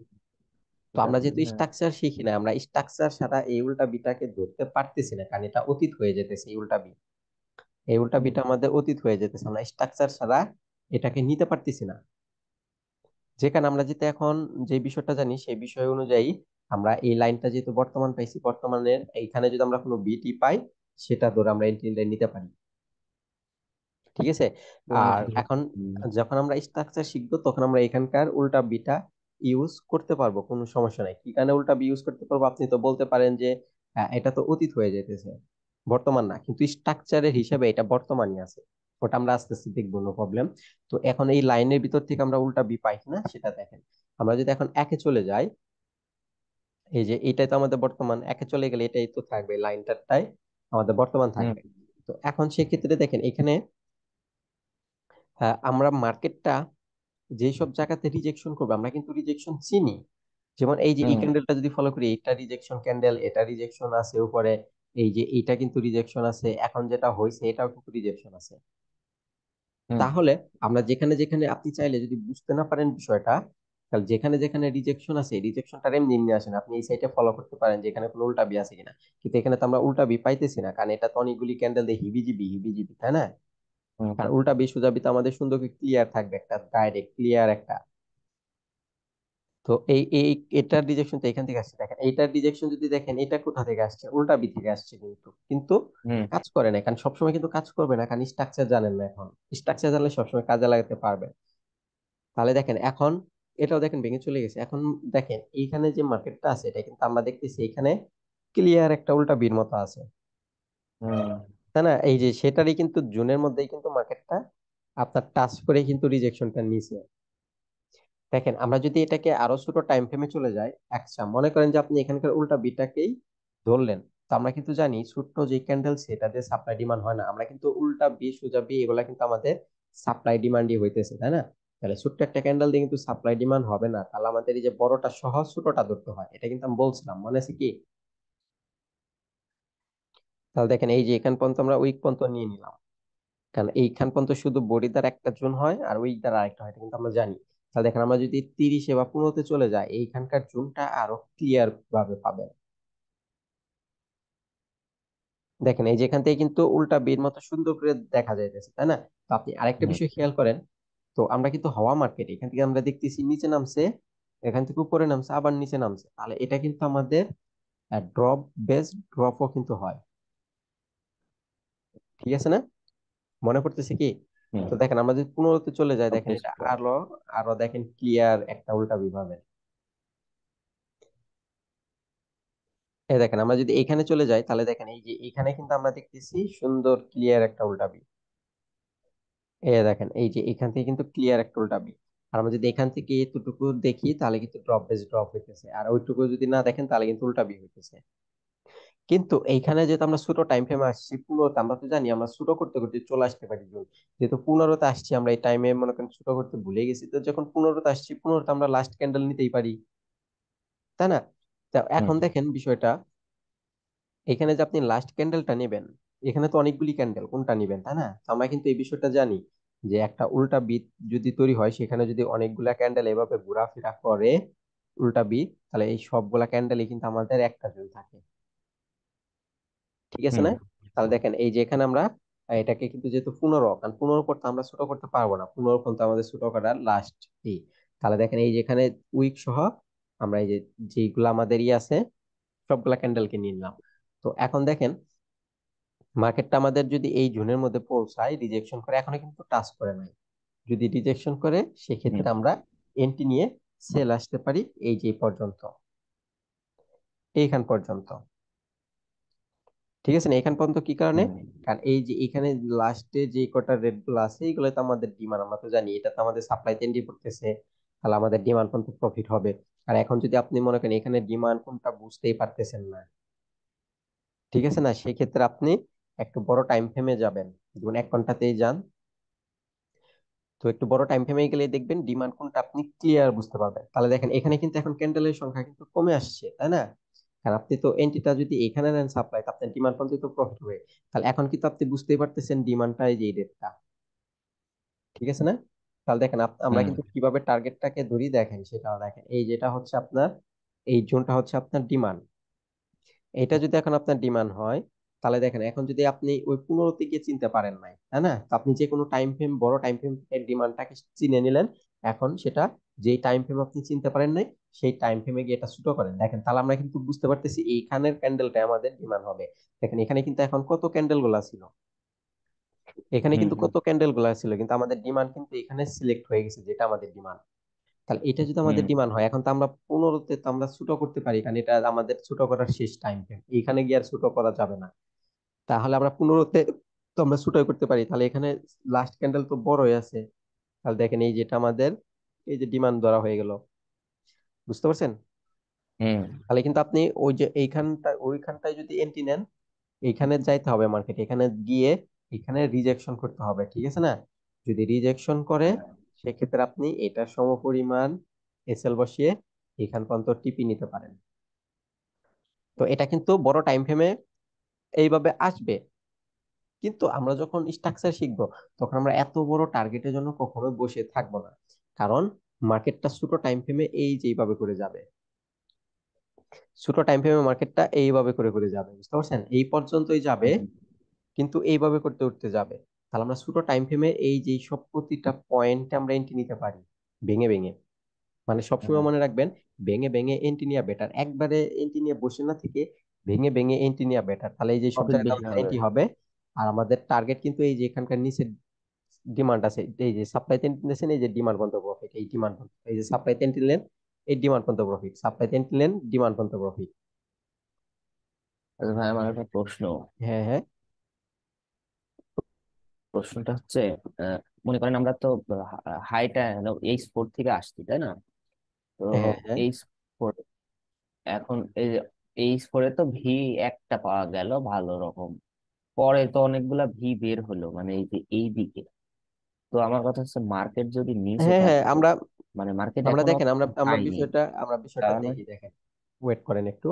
তো এটা আমরা বি, যেহেতু হ্যাঁ। স্ট্রাকচার শিখি না, আমরা স্ট্রাকচার ছাড়া এই উল্টা বিটাকে ধরতে পারতেছি না, কারণ এটা অতীত হয়ে যেতেছে। এই উল্টা বি, এই উল্টা হুম, বিটা আমাদের অতীত হয়ে যেতেছে, আমরা স্ট্রাকচার ছাড়া এটাকে নিতে পারতেছি না। যেখানে আমরা যেতে এখন যে বিষয়টা জানি সেই বিষয় অনুযায়ী আমরা এই লাইনটা যেহেতু বর্তমান পাইছি, বর্তমানের এইখানে যদি আমরা কোনো বিটি পাই, সেটা ধরে আমরা এন্ট্রি লাইন নিতে পারি। ঠিক আছে। কোন আর এখন যখন আমরা স্ট্রাকচার শিখবো, তখন আমরা এখানকার উল্টা বিটা ইউজ করতে পারবো, কোনো সমস্যা নাই। কি কারণে উল্টা বি ইউজ করতে পারবো? আপনি তো বলতে পারেন যে এটা তো অতীত হয়ে যেতেছে, বর্তমান না, কিন্তু স্ট্রাকচারের হিসেবে এটা বর্তমানই আছে। ওটা আমরা আস্তে আস্তে দেখবো, নো প্রবলেম। তো এখন এই লাইনের ভিতর থেকে আমরা উল্টা বি পাই কিনা সেটা দেখেন। আমরা যদি এখন একে চলে যাই, এই যে এটাই তো আমাদের বর্তমান, একে চলে গেলে এটাই তো থাকবে, লাইনটাই আমাদের বর্তমান হুম, থাকবে। তো এখন সেক্ষেত্রে দেখেন এখানে আমরা মার্কেটটা যেসব জায়গাতে রিজেকশন করবে, আমরা কিন্তু রিজেকশন চিনি। যেমন এই যে এই হুম, ক্যান্ডেলটা যদি ফলো করি, এটা রিজেকশন ক্যান্ডেল, এটা রিজেকশন আছে উপরে, এই যে এটা কিন্তু রিজেকশন আছে, এখন যেটা হয়েছে এটাও কিন্তু রিজেকশন আছে। হুম, তাহলে আমরা যেখানে যেখানে আপনি চাইলে যদি বুঝতে না পারেন বিষয়টা, তাহলে যেখানে যেখানে রিজেকশন আছে, রিজেকশনটা এমনি এমনি আসেন, আপনি এই সাইডে ফলো করতে পারেন যে এখানে কোনো উল্টা বি আছে কিনা। কিন্তু এখানে তো আমরা উল্টা বি পাইতেছি না, কারণ এটা তো অনেকগুলি ক্যান্ডেল দিয়ে হিবিজিবি হিবিজিবি, তাই না? হুম, আর উল্টা বি সোজা বি তো আমাদের সুন্দর ক্লিয়ার থাকবে, একটা ডাইরেক্ট ক্লিয়ার একটা। তো এই এই এটার রিজেকশন তো এখান থেকে আসছে, দেখেন এইটার রিজেকশন যদি দেখেন, এটা কোথা থেকে আসছে? উল্টা বি থেকে আসছে, কিন্তু কিন্তু হুম, কাজ করে না, কারণ সবসময় কিন্তু কাজ করবে না, কারণ স্ট্রাকচার জানেন না। এখন স্ট্রাকচার জানলে সবসময় কাজে লাগাতে পারবে। তাহলে দেখেন এখন এটাও দেখেন ভেঙে চলে গেছে। এখন দেখেন এইখানে যে মার্কেটটা আছে, এটা কিন্তু আমরা দেখতেছি এখানে ক্লিয়ার একটা উল্টা বির মতো আছে, হুম, তাই না? এই যে সেটারই কিন্তু জুনের মধ্যেই কিন্তু মার্কেটটা আপনার টাচ করে কিন্তু রিজেকশনটা নিছে। দেখেন আমরা যদি এটাকে আরো ছোট টাইম ফ্রেমে চলে যাই, আচ্ছা মনে করেন যে আপনি এখানকার উল্টা বিটাকেই ধরলেন। তো আমরা কিন্তু জানি ছোট্ট যে ক্যান্ডেল সেটা দিয়ে সাপ্লাই ডিমান্ড হয় না, আমরা কিন্তু উল্টা বি সোজা বি এগুলা কিন্তু আমাদের সাপ্লাই ডিমান্ডই হইতেছে, তাই না? তাহলে ছোট্ট একটা ক্যান্ডেল দিয়ে কিন্তু সাপ্লাই ডিমান্ড হবে না, তাহলে আমাদের এই যে বড়টা সহ ছোটটা ধরতে হয়, এটা কিন্তু আমি বলছিলাম, মনে আছে কি? তাহলে দেখেন এই যে এখান পর্যন্ত আমরা উইক পর্যন্ত নিয়ে নিলাম, কারণ এইখান পর্যন্ত শুধু বডি দ্বারা একটা জোন হয় আর উইক দ্বারা আরেকটা হয়, এটা কিন্তু আমরা জানি। তাহলে দেখেন আমরা যদি 30 বা 15-তে চলে যাই, এইখানকার জোনটা আরো ক্লিয়ার ভাবে পাবেন। দেখেন এই যে এখান থেকে কিন্তু উল্টা বীর মতো সুন্দর করে দেখা যাইতেছে, তাই না? তো আপনি আরেকটা হুম, বিষয় খেয়াল করেন, তো আমরা কিন্তু হাওয়া মার্কেট, এখান থেকে আমরা দেখতেছি নিচে নামছে, এখান থেকে উপরে নামছে, আবার নিচে নামছে, তাহলে এটা কিন্তু আমাদের ড্রপ বেস ড্রপও কিন্তু হয়। ঠিক আছে না? মনে পড়তেছে কি? হুম, তো দেখেন আমরা যদি 15-তে চলে যাই, দেখেন অভ্যেস এটা করা। আরো আরো দেখেন ক্লিয়ার একটা উল্টা বিভাবে। এই দেখেন আমরা যদি এখানে চলে যাই, তাহলে দেখেন এই যে এখানে কিন্তু আমরা দেখতেছি সুন্দর ক্লিয়ার একটা উল্টা বি। এই দেখেন এই যে এখান থেকে কিন্তু ক্লিয়ার একটা উল্টা বি। আর আমরা যদি এখান থেকে এতটুকু দেখি, তাহলে কিন্তু ড্রপ বেস ড্রপ হইতেছে, আর ওইটুকু যদি না দেখেন তাহলে কিন্তু উল্টা বি হইতেছে। কিন্তু এইখানে যেহেতু আমরা ছোট টাইম ফ্রেমে আসছি, 15-তে আমরা তো জানি আমরা ছোট করতে করতে চলে আসতে পারি জোন। যেহেতু 15-তে আসছি, আমরা এই টাইমে মনে করেন ছোট করতে ভুলে গেছি, তো যখন 15-তে আসছি, 15-তে আমরা লাস্ট ক্যান্ডেল নিতেই পারি, তাই না? তা হুম, এখন দেখেন বিষয়টা, এখানে যে আপনি লাস্ট ক্যান্ডেলটা নেবেন, এখানে তো অনেকগুলি ক্যান্ডেল, কোনটা নেবেন, তাই না? তো আমরা কিন্তু এই বিষয়টা জানি যে একটা উল্টা বীজ যদি তৈরি হয়, সেখানে যদি অনেকগুলা ক্যান্ডেল এভাবে ঘোরাফেরা করে উল্টা বীজ, তাহলে এই সবগুলা ক্যান্ডেলই কিন্তু আমাদের একটা জোন থাকে। ঠিক আছে হুম, না? তাহলে দেখেন এই যে এখানে আমরা এটাকে কিন্তু যেহেতু 15, কারণ 15 করতে আমরা ছোট করতে পারবো না, 15 পর্যন্ত আমাদের ছোট করার লাস্ট এই। তাহলে দেখেন এই যে এখানে উইক সহ আমরা এই যে যেগুলো আমাদের আছে সবগুলা ক্যান্ডেলকে নিয়ে নিলাম। তো এখন দেখেন মার্কেটটা আমাদের যদি এই জোনের মধ্যে পৌঁছায়, রিজেকশন করে, এখনো কিন্তু টাচ করে নাই, যদি রিজেকশন করে হুম, সেক্ষেত্রে আমরা এন্ট্রি নিয়ে সেল আসতে পারি এই যে এই পর্যন্ত, এইখান পর্যন্ত। ঠিক আছে না? এখান পর্যন্ত কি কারণে? হুম, কারণ এই যে এখানে লাস্টে যে কটা রেড গুলো আছে, এগুলো তো আমাদের ডিমান্ড, আমরা তো জানি এটা তো আমাদের সাপ্লাইতে এন্ট্রি করতেছে, তাহলে আমাদের ডিমান্ড পর্যন্ত প্রফিট হবে। আর এখন যদি আপনি মনে করেন এখানে ডিমান্ড কোনটা বুঝতেই পারতেছেন না, ঠিক আছে না, সেক্ষেত্রে আপনি একটু বড় টাইম ফ্রেমে যাবেন, যেমন 1 ঘন্টাতেই যান। তো একটু বড় টাইম ফ্রেমে গেলে দেখবেন ডিমান্ড কোনটা আপনি ক্লিয়ার বুঝতে পারবেন। তাহলে দেখেন এখানে কিন্তু এখন ক্যান্ডেলের সংখ্যা কিন্তু কমে আসছে, তাই না? কারণ আপনি তো এন্ট্রিটা যদি এখানে নেন সাপ্লাই, আপনার ডিমান্ড পর্যন্ত তো প্রফিট হবে। তাহলে এখন কিন্তু আপনি বুঝতেই পারতেছেন ডিমান্ডটা এই যে এই রেটটা, ঠিক আছে না? তাহলে দেখেন আমরা হুম কিন্তু কিভাবে টার্গেটটাকে ধরি দেখেন, সেটাও দেখেন। এই যেটা হচ্ছে আপনার, এই জোনটা হচ্ছে আপনার ডিমান্ড। এটা যদি এখন আপনার ডিমান্ড হয়, তাহলে দেখেন এখন যদি আপনি ওই 15 গিয়ে চিনতে পারেন নাই, তাই না? তো আপনি যে কোনো টাইম ফ্রেম, বড় টাইম ফ্রেম থেকে ডিমান্ডটাকে চিনে নিলেন। এখন সেটা, যেই টাইম ফ্রেম আপনি চিনতে পারেন নাই, সেই টাইম ফ্রেমে গিয়ে এটা ছোট করেন। দেখেন তাহলে আমরা কিন্তু বুঝতে পারতেছি এইখানের ক্যান্ডেলটা আমাদের ডিমান্ড হবে। দেখেন এখানে কিন্তু এখন কত ক্যান্ডেল গুলা ছিল, এখানে হুম কিন্তু হুম কত ক্যান্ডেল গুলা ছিল, কিন্তু আমাদের ডিমান্ড কিন্তু এখানে সিলেক্ট হয়ে গেছে, যেটা আমাদের ডিমান্ড। তাহলে এটা যদি আমাদের হুম ডিমান্ড হয়, এখন তো আমরা 15-তে তো আমরা ছোট করতে পারি, কারণ এটা আমাদের ছোট করার শেষ টাইম ফ্রেম, এখানে গিয়ে আর ছোট করা যাবে না। তাহলে আমরা 15-তে তো আমরা ছোটই করতে পারি। তাহলে এখানে লাস্ট ক্যান্ডেল তো বড়ই আছে। তাহলে দেখেন এই যেটা আমাদের, এই যে ডিমান্ড ধরা হয়ে গেল, বুঝতে পারছেন? হুম তাহলে কিন্তু আপনি ওই যে এইখানটা ওইখানটায় যদি এন্ট্রি নেন, এইখানে যাইতে হবে মার্কেট, এখানে গিয়ে এখানে রিজেকশন করতে হবে, ঠিক আছে না? যদি রিজেকশন করে, সেক্ষেত্রে আপনি এটা সমপরিমাণ এসএল বসিয়ে এখান পর্যন্ত টিপি নিতে পারেন। তো এটা কিন্তু বড় টাইম ফ্রেমে এইভাবে আসবে। কিন্তু আমরা যখন স্ট্রাকচার শিখবো, তখন আমরা এত বড় টার্গেটের জন্য কখনো বসে থাকবো না। কারণ মার্কেটটা ছোট টাইম ফ্রেমে এই যে এইভাবে করে যাবে, ছোট টাইম ফ্রেমে মার্কেটটা এইভাবে করে করে যাবে, বুঝতে পারছেন? এই পর্যন্তই যাবে, হুম। কিন্তু এইভাবে করতে উঠতে যাবে। তাহলে আমরা ছোট টাইম ফ্রেমে এই যে সব প্রতিটা পয়েন্টে আমরা এন্ট্রি নিতে পারি, ভেঙে ভেঙে। মানে সবসময় হুম। মনে রাখবেন, ভেঙে ভেঙে এন্ট্রি নেওয়া বেটার, একবারে এন্ট্রি নিয়ে বসে না থেকে ভেঙে ভেঙে এন্ট্রি নেওয়া বেটার। তাহলে এই যে সব প্রফিট জায়গায় বেশি আমাদের হবে। এন্ট্রি হবে। আর আমাদের টার্গেট কিন্তু এই যে এখানকার নিচে ডিমান্ড আছে, এই যে সাপ্লাই টেন্ডেন্সি, এই যে ডিমান্ড পর্যন্ত প্রফিট, এই ডিমান্ড, এই যে সাপ্লাই টেন্ডেন্সি, এই ডিমান্ড পর্যন্ত প্রফিট, সাপ্লাই টেন্ডেন্সি, ডিমান্ড পর্যন্ত প্রফিট। আচ্ছা ভাই, আমার একটা প্রশ্ন। হ্যাঁ, হ্যাঁ, প্রশ্নটা হচ্ছে, আহ, মনে করেন আমরা তো হাইটা H4 থেকে আসছি, তাই না? তো হ্যাঁ, হ্যাঁ, H4, এখন এই যে H4 তো ভি একটা পাওয়া গেল ভালো রকম, পরে তো অনেকগুলা ভি বের হলো, মানে এই যে এই দিকে। তো আমার কথা হচ্ছে, মার্কেট যদি নিচে হ্যাঁ, হ্যাঁ, থাকতো, আমরা মানে মার্কেট আমরা এখনো দেখেন, আমরা আমরা পাইনি, বিষয়টা তাহলে দেখি, দেখেন। ওয়েট করেন একটু।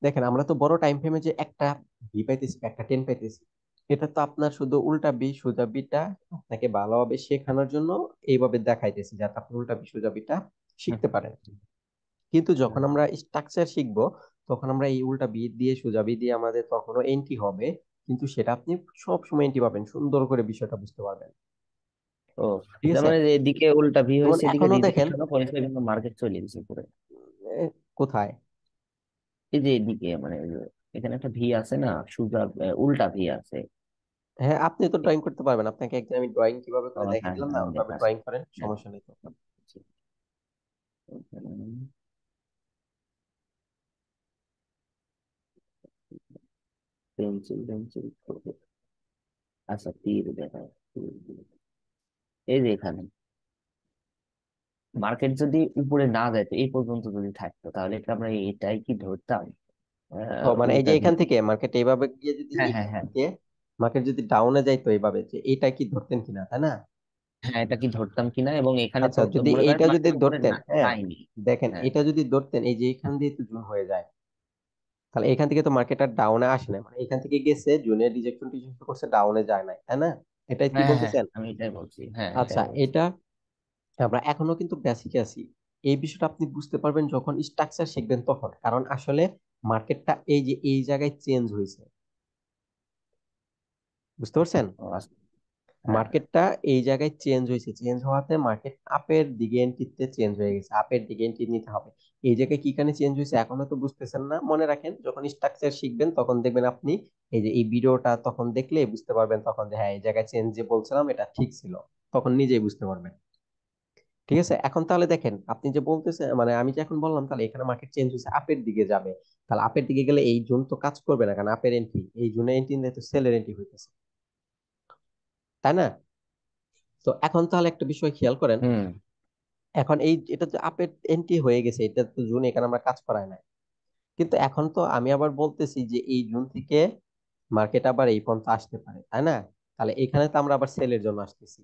দেখেন আমরা তো বড় টাইম ফ্রেমে যে একটা ভি পাইতেছি, একটা 10 পাইতেছি, এটা তো আপনার শুধু উল্টা বি সোজা বিটা আপনাকে ভালোভাবে শেখানোর জন্য এইভাবে দেখাইতেছি, যাতে আপনি উল্টা বি সোজা বিটা হুম, শিখতে পারেন। কিন্তু যখন হুম। আমরা স্ট্রাকচার শিখবো, তখন আমরা এই উল্টা বি দিয়ে সোজা বি দিয়ে আমাদের তখনও এন্ট্রি হবে, কিন্তু সেটা আপনি সব সময় এন্ট্রি পাবেন, সুন্দর করে বিষয়টা বুঝতে পারবেন। ও, ঠিক তার আছে? মানে যে এদিকে উল্টা ভি যেমন হয়েছে, এদিকে এখনো দেখেন, রিজেকশনও করেছে, কিন্তু মার্কেট চলে গেছে পুরো। কোথায়? এই যে এদিকে মানে এই যে এখানে একটা ভি আছে না, সোজা উল্টা ভি আছে। হ্যাঁ, আপনি তো ড্রয়িং করতে পারবেন, আপনাকে একদিন আমি ড্রয়িং কিভাবে ও করে দেখাই হ্যাঁ দিলাম না, হ্যাঁ, ওইভাবে দেখা আছে। ড্রয়িং করেন, হ্যাঁ, সমস্যা নেই তো। পেন্সিল পেন্সিল, আচ্ছা তীর দেখা, এই যে এখানে মার্কেট যদি উপরে না যায়, তো এই পর্যন্ত যদি থাকতো, তাহলে এটা আমরা এটাই কি ধরতাম ও মানে এই যে উল্টা ভি? এখান থেকে মার্কেট এইভাবে গিয়ে যদি হ্যাঁ হ্যাঁ এখান হ্যাঁ। থেকে মার্কেট যদি ডাউনে যাইতো এইভাবে, যে এটা কি ধরতেন কিনা, তাই না? হ্যাঁ, এটা কি ধরতাম কিনা, এবং এখানে আচ্ছা, তো যদি মনে করেন এইটা যদি মার্কেট উপরে ধরতেন, না হ্যাঁ, যায়নি। দেখেন হ্যাঁ এটা যদি ধরতেন, এই যে এখান দিয়ে তো জুন হয়ে যায়, তাহলে এখান থেকে তো মার্কেট আর ডাউনে আসে না, মানে এখান থেকে গেছে জুনের রিজেকশন টিজেকশন করছে, ডাউনে যায় নাই, তাই না? এটাই কি হ্যাঁ হ্যাঁ হ্যাঁ, বলতেছেন? আমি এটাই বলছি, হ্যাঁ আচ্ছা, এটাই বলছি। এটা আমরা এখনো কিন্তু বেসিকে আছি। এই বিষয়টা আপনি বুঝতে পারবেন যখন স্ট্রাকচার শিখবেন তখন, কারণ আসলে মার্কেটটা এই যে এই জায়গায় চেঞ্জ হয়েছে, বুঝতে পারছেন? ও আচ্ছা, হ্যাঁ মার্কেটটা এই জায়গায় চেঞ্জ হয়েছে, চেঞ্জ হওয়াতে মার্কেট আপের দিকে এন্ট্রিতে চেঞ্জ হয়ে গেছে, আপের দিকে এন্ট্রি নিতে হবে। এই জায়গায় কি কারণে চেঞ্জ হয়েছে এখনো তো বুঝতেছেন না, মনে রাখেন যখন স্ট্রাকচার শিখবেন তখন দেখবেন আপনি, এই যে এই ভিডিওটা তখন দেখলে বুঝতে পারবেন তখন, যে হ্যাঁ এই জায়গায় চেঞ্জ যে বলছিলাম এটা ঠিক ছিল, তখন নিজেই বুঝতে পারবেন। ঠিক আছে? এখন তাহলে দেখেন, আপনি যে বলতেছেন, মানে আমি যে এখন বললাম, তাহলে এখানে মার্কেট চেঞ্জ হয়েছে, আপের দিকে যাবে। তাহলে আপের দিকে গেলে এই জোন তো কাজ করবে না, কারণ আপের এন্ট্রি, এই জোনে এন্ট্রি নিলে তো সেলের এন্ট্রি হইতেছে, তাই না? তো এখন তাহলে একটা বিষয় খেয়াল করেন, হুম এখন এই এটা তো আপের এন্ট্রি হয়ে গেছে, এটা তো জুন, এখানে আমরা কাজ করাই নাই। কিন্তু এখন তো আমি আবার বলতেছি যে এই জুন থেকে মার্কেট আবার এই পর্যন্ত আসতে পারে, তাই না? তাহলে এখানে তো আমরা আবার সেলের জন্য আসতেছি।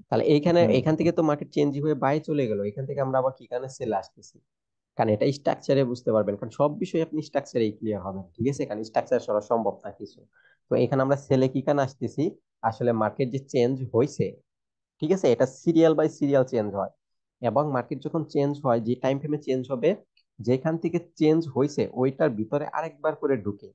তাহলে এইখানে, হুম। এখান থেকে তো মার্কেট চেঞ্জ হয়ে বাই চলে গেল, এখান থেকে আমরা আবার কি কারণে সেলে আসতেছি? কারণ এটা স্ট্রাকচারে বুঝতে পারবেন, কারণ সব বিষয় আপনি স্ট্রাকচারে ক্লিয়ার হবেন, ঠিক আছে? কারণ স্ট্রাকচার ছাড়া সম্ভব না কিছু। তো এখানে আমরা সেলে কি কেন আসতেছি, আসলে মার্কেট যে চেঞ্জ হয়েছে, ঠিক আছে, এটা সিরিয়াল বাই সিরিয়াল চেঞ্জ হয়, এবং মার্কেট যখন চেঞ্জ হয় যে টাইম ফ্রেমে চেঞ্জ হবে, যেখান থেকে চেঞ্জ হয়েছে ওইটার ভিতরে আরেকবার করে ঢুকে,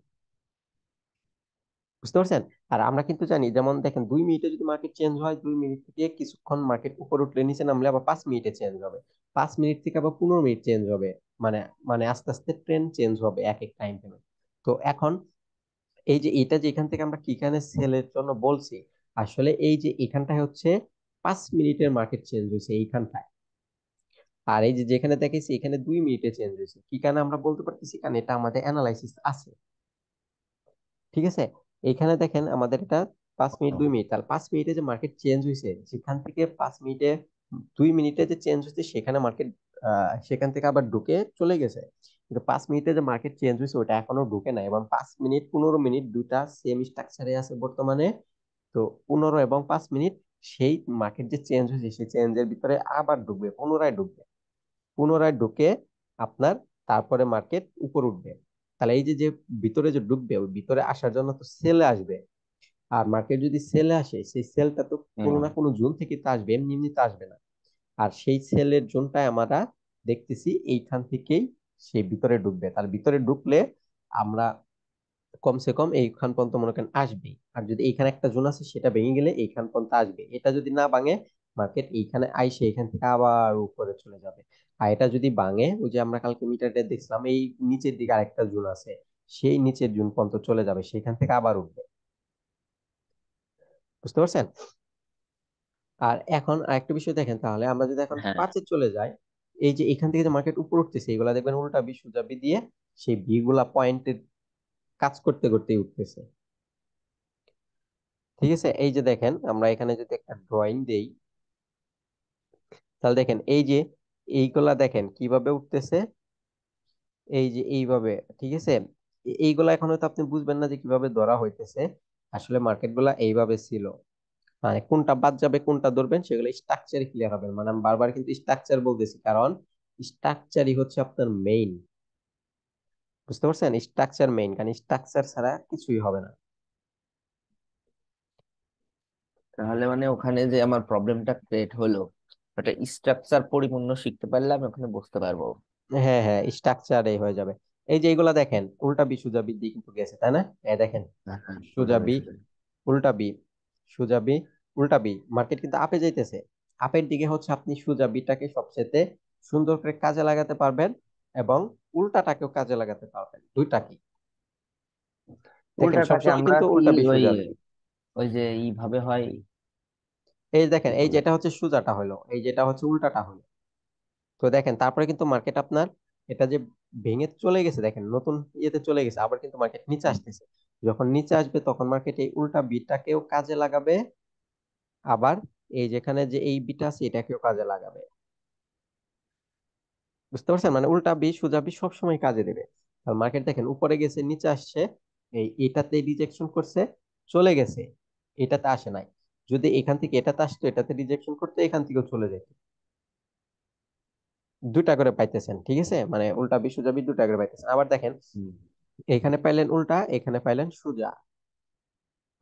বুঝতে পারছেন? আর আমরা কিন্তু জানি, যেমন দেখেন 2 মিনিটে যদি মার্কেট চেঞ্জ হয়, 2 মিনিট থেকে কিছুক্ষণ মার্কেট উপর উঠলে নিচে নামলে আবার 5 মিনিটে চেঞ্জ হবে, 5 মিনিট থেকে আবার 15 মিনিট চেঞ্জ হবে, মানে মানে আস্তে আস্তে ট্রেন্ড চেঞ্জ হবে এক এক টাইম ফ্রেমে। তো এখন এই যে এটা যে এখান থেকে আমরা কিখানে সেলের জন্য বলছি, আসলে এই যে এখানটায় হচ্ছে 5 মিনিটের মার্কেট চেঞ্জ হয়েছে এইখানটায়। আর এই যে যেখানে দেখেছি এখানে 2 মিনিটে চেঞ্জ হয়েছে, কি কারণে আমরা বলতে পারতেছি, কারণ এটা আমাদের অ্যানালাইসিস আছে, ঠিক আছে। এখানে দেখেন আমাদের এটা 5 মিনিট 2 মিনিট, তাহলে 5 মিনিটে যে মার্কেট চেঞ্জ হয়েছে, সেখান থেকে 5 মিনিটে 2 মিনিটে যে চেঞ্জ হয়েছে সেখানে মার্কেট সেখান থেকে আবার ঢুকে চলে গেছে, কিন্তু 5 মিনিটে যে মার্কেট চেঞ্জ হয়েছে ওটা এখনো ঢুকে নাই, এবং 5 মিনিট 15 মিনিট দুটা সেম স্ট্রাকচারে আছে বর্তমানে। তো 15 এবং 5 মিনিট সেই মার্কেট যে চেঞ্জ হয়েছে সেই চেঞ্জের ভিতরে আবার ঢুকবে, পুনরায় ঢুকবে, পুনরায় ঢুকে আপনার তারপরে মার্কেট উপর উঠবে। তাহলে এই যে যে ভিতরে যে ঢুকবে, ওই ভিতরে আসার জন্য তো সেলে আসবে, আর মার্কেট যদি সেলে আসে সেই সেলটা তো কোনো হুম। না কোনো জোন থেকে তো আসবে, এমনি এমনি তো আসবে না। আর সেই সেলের জোনটাই আমরা দেখতেছি এইখান থেকেই সেই ভিতরে ঢুকবে, তার ভিতরে ঢুকলে আমরা কমসে কম এইখান পর্যন্ত মনে করেন আসবে, আর যদি এইখানে একটা জোন আছে সেটা ভেঙে গেলে এইখান পর্যন্ত আসবে, এটা যদি না ভাঙে মার্কেট এইখানে আইসে এখান থেকে আবার উপরে চলে যাবে। আর এটা যদি ভাঙে, ওই যে আমরা কালকে মিটারটা দেখছিলাম, এই নিচের দিকে আরেকটা জোন আছে, সেই নিচের জোন পর্যন্ত চলে যাবে, সেখান থেকে আবার উঠবে, বুঝতে পারছেন? আর এখন আরেকটা বিষয় দেখেন, তাহলে আমরা যদি এখন হ্যাঁ, 5-এ চলে যাই, এই যে এখান থেকে যে মার্কেট উপর উঠতেছে এগুলা দেখবেন উল্টা বি সোজা বি দিয়ে সেই বি গুলা পয়েন্টের কাজ করতে করতেই উঠতেছে, ঠিক আছে। এই যে দেখেন আমরা এখানে যদি একটা ড্রয়িং দেই, তাহলে দেখেন এই যে এইগুলা দেখেন কিভাবে উঠতেছে, এই যে এইভাবে, ঠিক আছে। এইগুলা এখন হয়তো আপনি বুঝবেন না যে কিভাবে ধরা হইতেছে, আসলে মার্কেট গুলা এইভাবে ছিল, মানে কোনটা বাদ যাবে কোনটা ধরবেন সেগুলো স্ট্রাকচারে ক্লিয়ার হবে, মানে আমি বারবার কিন্তু স্ট্রাকচার বলতেছি, কারণ স্ট্রাকচারই হচ্ছে আপনার মেইন, বুঝতে পারছেন? স্ট্রাকচার মেইন, কারণ স্ট্রাকচার ছাড়া কিছুই হবে না। তাহলে মানে ওখানে যে আমার প্রবলেমটা ক্রিয়েট হলো, একটা স্ট্রাকচার পরিপূর্ণ শিখতে পারলে আমি ওখানে বুঝতে পারবো। হ্যাঁ হ্যাঁ, স্ট্রাকচারে হয়ে যাবে। এই যে এইগুলা দেখেন উল্টা বি সোজা বি দিয়ে কিন্তু গেছে, তাই না? দেখেন হ্যাঁ, হ্যাঁ, ওটা সোজা বি, বেশ হবে। উল্টা বি, সোজা বি, উল্টা বি, মার্কেট কিন্তু আপে যাইতেছে, আপের দিকে হচ্ছে আপনি সোজা বিটাকে সবচেয়ে সুন্দর করে কাজে লাগাতে পারবেন, এবং উল্টাটাকেও কাজে লাগাতে পারবেন, দুইটাকে। দেখেন উল্টাটাকে সবসময় আমরা কিন্তু কি উল্টা বি ওই সোজা বি। ওই যে এইভাবে হয়, এই কি দেখেন এই বলে? যেটা হচ্ছে সোজাটা হলো, এই যেটা হচ্ছে উল্টাটা হলো। তো দেখেন তারপরে কিন্তু মার্কেট আপনার এটা যে ভেঙে চলে গেছে, দেখেন নতুন ইয়েতে চলে গেছে, আবার কিন্তু মার্কেট নিচে হুম। আসতেছে। যখন নিচে আসবে তখন মার্কেট এই উল্টা বিটাকেও কাজে লাগাবে, আবার এই যেখানে যে এই বিটা আছে এটাকেও কাজে লাগাবে, বুঝতে পারছেন? মানে উল্টা বি সোজা বি সবসময় কাজে দেবে। আর মার্কেট দেখেন উপরে গেছে নিচে আসছে, এই এটাতে রিজেকশন করছে, চলে গেছে, এটাতে আসে নাই, যদি এখান থেকে এটাতে আসতো এটাতে রিজেকশন করতে এখান থেকেও চলে যেত, দুটা করে পাইতেছেন, ঠিক আছে, মানে উল্টা বি সোজা বি দুটা করে পাইতেছেন। আবার দেখেন হুম। এখানে পাইলেন উল্টা, এখানে পাইলেন সোজা,